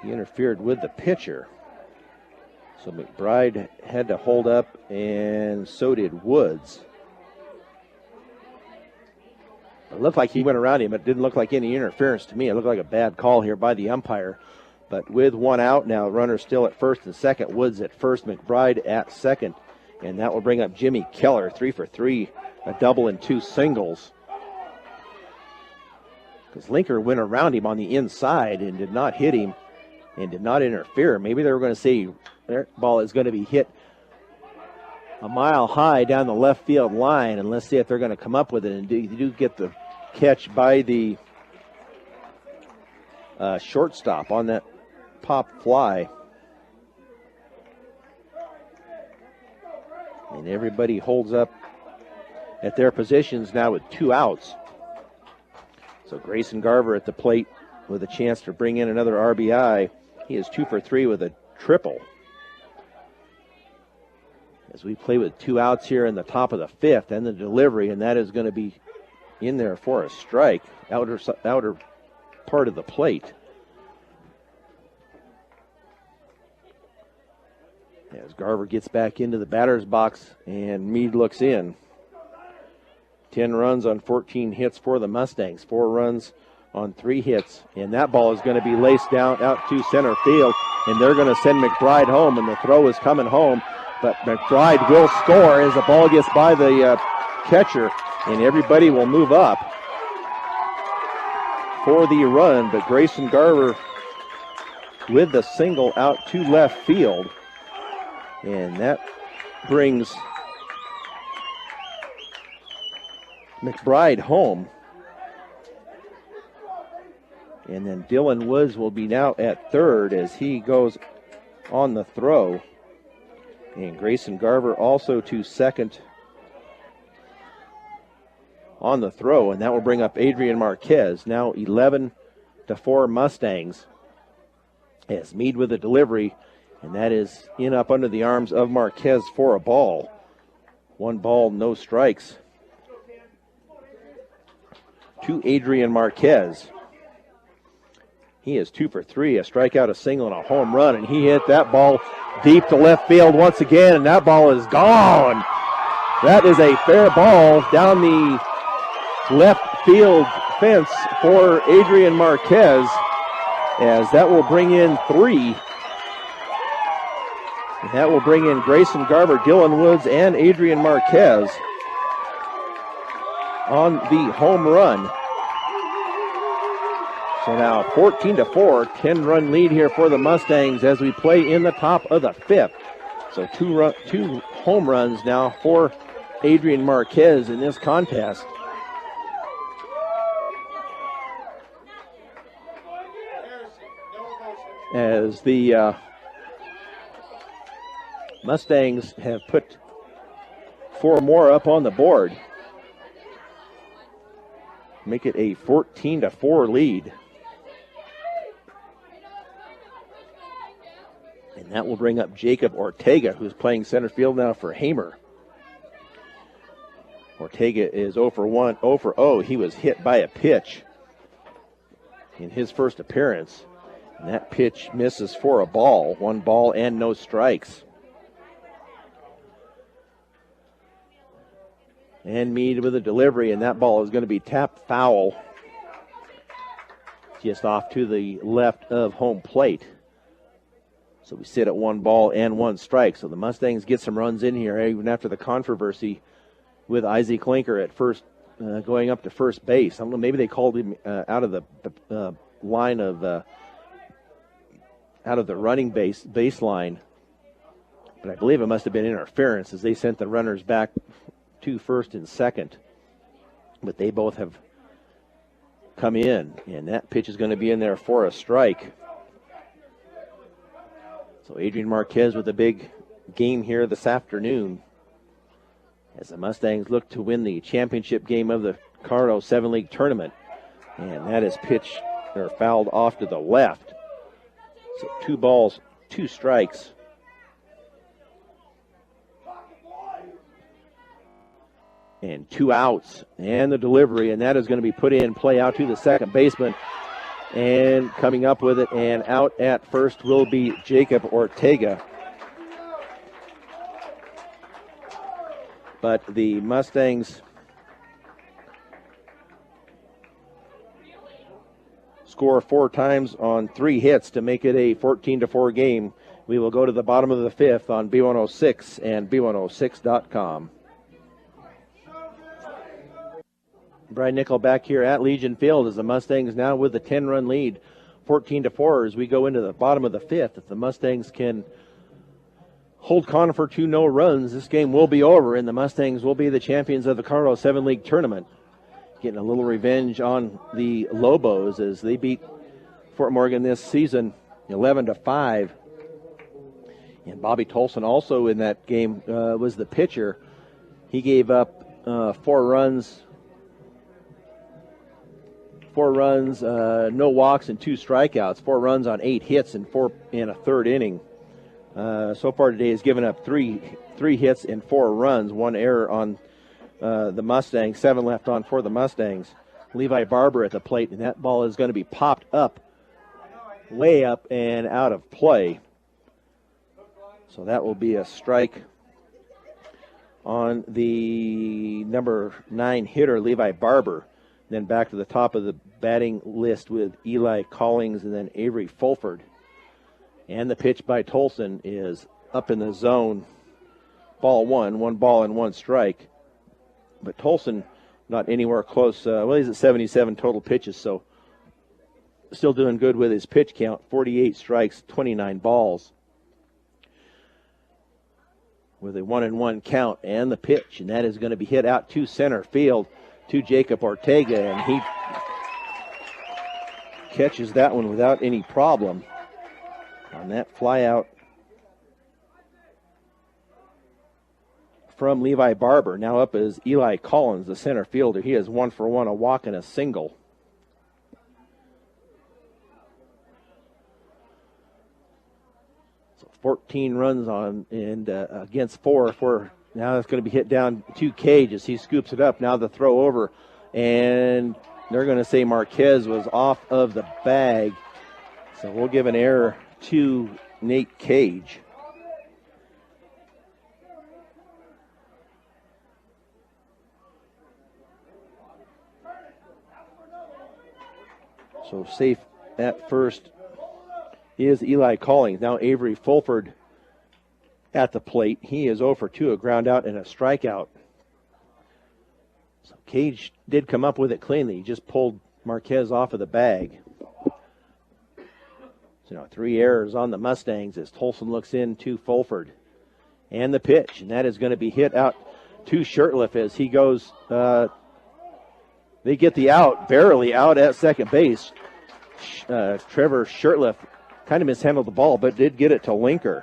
He interfered with the pitcher. So McBride had to hold up, and so did Woods. It looked like he went around him. It didn't look like any interference to me. It looked like a bad call here by the umpire. But with one out now, runners still at first and second. Woods at first, McBride at second. And that will bring up Jimmy Keller, 3 for 3, a double and 2 singles. Because Linker went around him on the inside and did not hit him and did not interfere. Maybe they were going to say their ball is going to be hit a mile high down the left field line, and let's see if they're going to come up with it and do get the catch by the shortstop on that pop fly. And everybody holds up at their positions now with 2 outs. So Grayson Garver at the plate with a chance to bring in another RBI. He is 2 for 3 with a triple. As we play with 2 outs here in the top of the 5th, and the delivery, and that is going to be in there for a strike, outer part of the plate. As Garver gets back into the batter's box, and Meade looks in. 10 runs on 14 hits for the Mustangs, 4 runs on 3 hits, and that ball is going to be laced down out to center field, and they're going to send McBride home, and the throw is coming home, but McBride will score as the ball gets by the catcher, and everybody will move up for the run, but Grayson Garver with the single out to left field, and that brings McBride home. And then Dylan Woods will be now at third as he goes on the throw. And Grayson Garver also to second on the throw, and that will bring up Adrian Marquez. Now 11-4 Mustangs as Meade with a delivery, and that is in up under the arms of Marquez for a ball. 1 ball, no strikes to Adrian Marquez. He is 2 for 3, a strikeout, a single, and a home run, and he hit that ball deep to left field once again, and that ball is gone. That is a fair ball down the left field fence for Adrian Marquez, as that will bring in 3. And that will bring in Grayson Garver, Dylan Woods, and Adrian Marquez on the home run. So now 14-4, 10-run lead here for the Mustangs as we play in the top of the 5th. So 2 home runs now for Adrian Marquez in this contest. As the Mustangs have put 4 more up on the board. Make it a 14-4 lead. And that will bring up Jacob Ortega, who's playing center field now for Hamer. Ortega is 0 for 1, 0 for 0. He was hit by a pitch in his first appearance. And that pitch misses for a ball. 1 ball and no strikes. And Meade with a delivery, and that ball is going to be tapped foul just off to the left of home plate. So we sit at 1 ball and 1 strike. So the Mustangs get some runs in here, even after the controversy with Isaac Linker at first, going up to first base. I don't know, maybe they called him out of the line of, out of the running baseline. But I believe it must have been interference as they sent the runners back to first and second. But they both have come in, and that pitch is going to be in there for a strike. So Adrian Marquez with a big game here this afternoon as the Mustangs look to win the championship game of the Cardo 7 League Tournament. And that is pitched or fouled off to the left. So 2 balls, 2 strikes. And 2 outs and the delivery, and that is going to be put in, play out to the second baseman. And coming up with it and out at first will be Jacob Ortega. But the Mustangs score 4 times on 3 hits to make it a 14-4 game. We will go to the bottom of the 5th on B106 and B106.com. Brian Nickel back here at Legion Field as the Mustangs now with the 10-run lead, 14-4 as we go into the bottom of the fifth. If the Mustangs can hold Conifer to no runs, this game will be over, and the Mustangs will be the champions of the Colorado 7 League Tournament. Getting a little revenge on the Lobos as they beat Fort Morgan this season 11-5. And Bobby Tolson also in that game was the pitcher. He gave up 4 runs, no walks, and 2 strikeouts. 4 runs on 8 hits and 4 in a third inning. So far today has given up three hits and 4 runs, 1 error on the Mustangs, 7 left on for the Mustangs. Levi Barber at the plate, and that ball is going to be popped up, way up and out of play. So that will be a strike on the number 9 hitter, Levi Barber. Then back to the top of the batting list with Eli Collings and then Avery Fulford. And the pitch by Tolson is up in the zone. Ball 1 ball and 1 strike. But Tolson not anywhere close. He's at 77 total pitches, so still doing good with his pitch count. 48 strikes, 29 balls. With a 1-1 count and the pitch, and that is going to be hit out to center field to Jacob Ortega, and he catches that one without any problem on that fly out from Levi Barber. Now up is Eli Collins, the center fielder. He has 1 for 1, a walk and a single. So 14 runs on and against 4 for now. It's going to be hit down to Cage as he scoops it up. Now the throw over, and they're going to say Marquez was off of the bag. So we'll give an error to Nate Cage. So safe at first is Eli Collins. Now Avery Fulford at the plate. He is 0 for 2, a ground out and a strikeout. So Cage did come up with it cleanly. He just pulled Marquez off of the bag. So 3 errors on the Mustangs as Tolson looks in to Fulford. And the pitch, and that is going to be hit out to Shurtleff as he goes. They get the out, barely out at second base. Trevor Shurtleff kind of mishandled the ball, but did get it to Linker.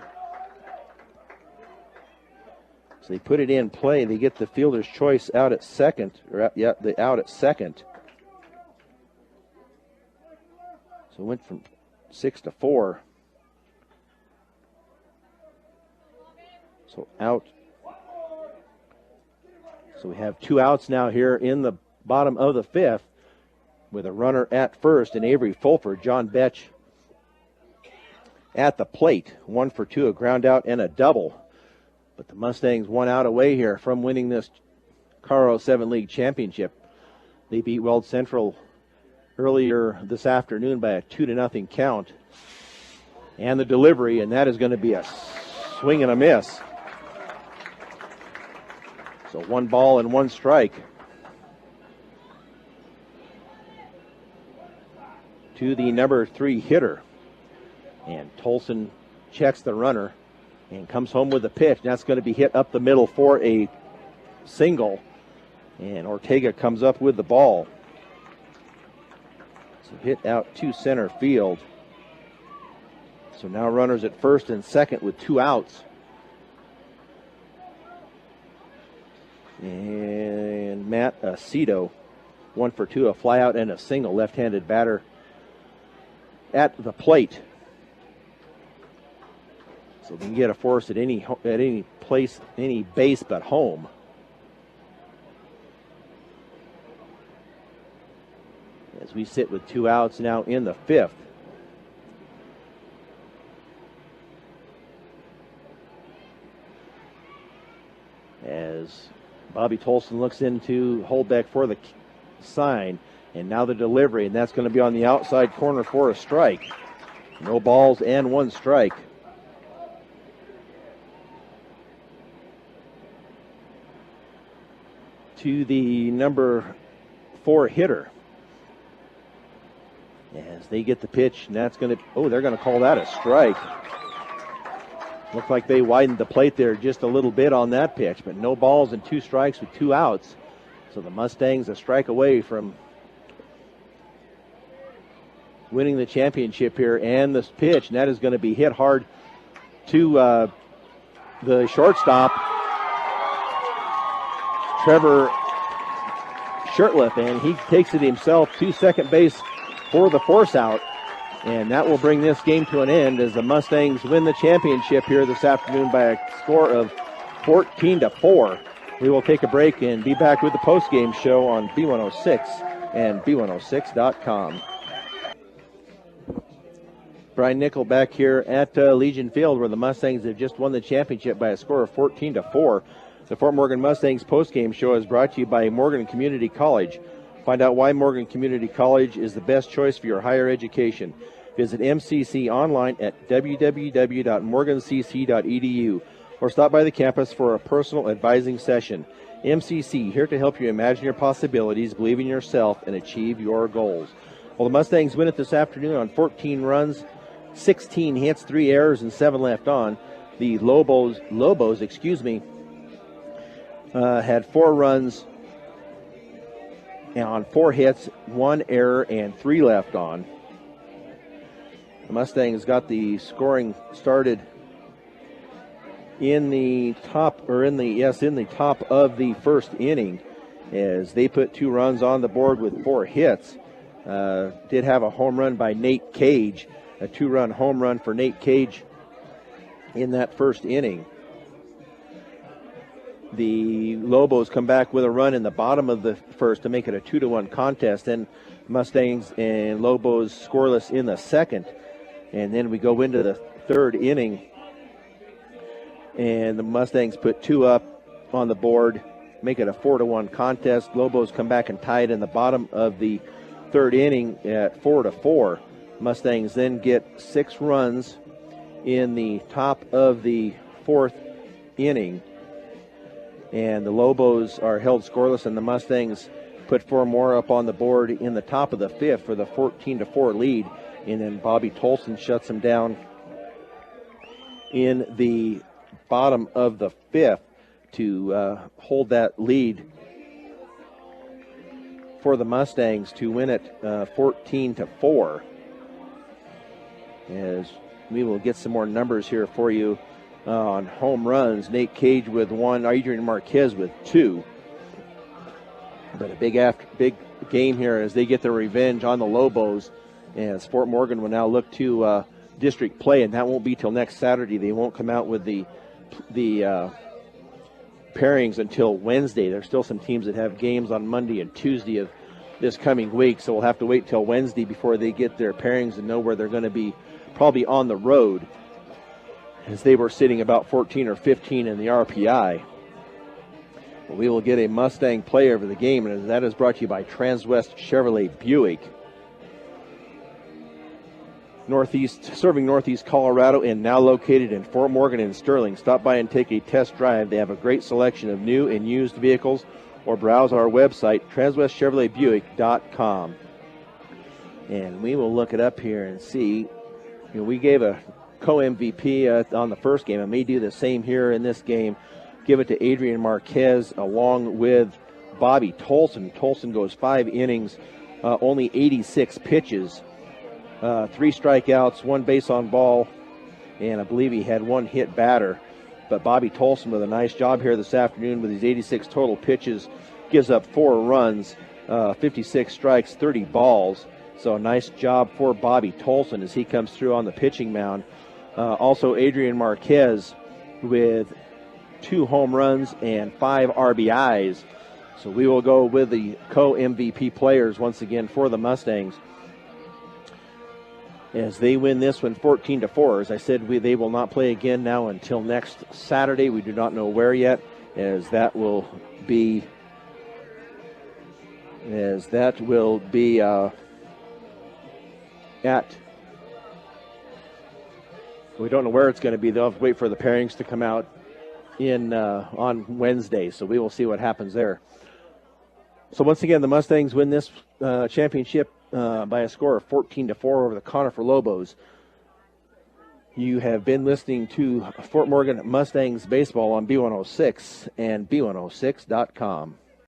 So they put it in play. They get the fielder's choice out at second. The out at second. So it went from 6-4. So out. So we have 2 outs now here in the bottom of the fifth with a runner at first and Avery Fulford. John Betch at the plate. 1 for 2, a ground out and a double. But the Mustangs 1 out away here from winning this Colorado 7 League Championship. They beat Weld Central earlier this afternoon by a 2-0 count. And the delivery, and that is going to be a swing and a miss. So 1 ball and 1 strike to the number 3 hitter. And Tolson checks the runner and comes home with a pitch. That's going to be hit up the middle for a single. And Ortega comes up with the ball. So hit out to center field. So now runners at first and second with 2 outs. And Matt Aceto, 1 for 2, a fly out and a single. Left-handed batter at the plate. So they can get a force at any place, any base but home. As we sit with 2 outs now in the fifth. As Bobby Tolson looks into holdback for the sign. And now the delivery, and that's going to be on the outside corner for a strike. No balls and 1 strike. To the number 4 hitter. as they get the pitch, and that's going to, they're going to call that a strike. Looked like they widened the plate there just a little bit on that pitch, but no balls and 2 strikes with 2 outs. So the Mustangs a strike away from winning the championship here. And this pitch, and that is going to be hit hard to the shortstop, Trevor Shirtliff, and he takes it himself to second base for the force out. And that will bring this game to an end as the Mustangs win the championship here this afternoon by a score of 14-4. We will take a break and be back with the postgame show on B106 and B106.com. Brian Nickel back here at Legion Field, where the Mustangs have just won the championship by a score of 14-4. The Fort Morgan Mustangs postgame show is brought to you by Morgan Community College. Find out why Morgan Community College is the best choice for your higher education. Visit MCC online at www.morgancc.edu or stop by the campus for a personal advising session. MCC, here to help you imagine your possibilities, believe in yourself, and achieve your goals. Well, the Mustangs win it this afternoon on 14 runs, 16 hits, 3 errors, and 7 left on. The Lobos, had 4 runs and on 4 hits, 1 error, and 3 left on. The Mustangs got the scoring started in the top of the first inning as they put 2 runs on the board with 4 hits. Did have a home run by Nate Cage, a 2-run home run for Nate Cage in that first inning. The Lobos come back with a run in the bottom of the first to make it a 2-1 contest. Then Mustangs and Lobos scoreless in the second. And then we go into the third inning, and the Mustangs put 2 up on the board, make it a 4-1 contest. Lobos come back and tie it in the bottom of the third inning at 4-4. Mustangs then get 6 runs in the top of the 4th inning, and the Lobos are held scoreless, and the Mustangs put 4 more up on the board in the top of the 5th for the 14-4 lead. And then Bobby Tolson shuts him down in the bottom of the 5th to hold that lead for the Mustangs to win it 14-4. As we will get some more numbers here for you on home runs. Nate Cage with 1, Adrian Marquez with 2. But a big game here as they get their revenge on the Lobos. As Fort Morgan will now look to district play, and that won't be till next Saturday. They won't come out with the pairings until Wednesday. There's still some teams that have games on Monday and Tuesday of this coming week, so we'll have to wait till Wednesday before they get their pairings and know where they're going to be, probably on the road, as they were sitting about 14 or 15 in the RPI. Well, we will get a Mustang player for the game, and that is brought to you by Transwest Chevrolet Buick. Serving Northeast Colorado and now located in Fort Morgan and Sterling. Stop by and take a test drive. They have a great selection of new and used vehicles, or browse our website, transwestchevroletbuick.com. And we will look it up here and see. We gave a co-MVP on the first game. I may do the same here in this game. Give it to Adrian Marquez along with Bobby Tolson. Tolson goes 5 innings, only 86 pitches. 3 strikeouts, 1 base on ball, and I believe he had 1 hit batter. But Bobby Tolson with a nice job here this afternoon with his 86 total pitches, gives up 4 runs, 56 strikes, 30 balls. So a nice job for Bobby Tolson as he comes through on the pitching mound. Also Adrian Marquez with 2 home runs and 5 RBIs. So we will go with the co-MVP players once again for the Mustangs, as they win this one 14-4. As I said, they will not play again now until next Saturday. We do not know where yet, as that will be at. We don't know where it's going to be. They'll have to wait for the pairings to come out on Wednesday. So we will see what happens there. So once again, the Mustangs win this championship by a score of 14-4 over the Conifer Lobos. You have been listening to Fort Morgan Mustangs baseball on B106 and B106.com.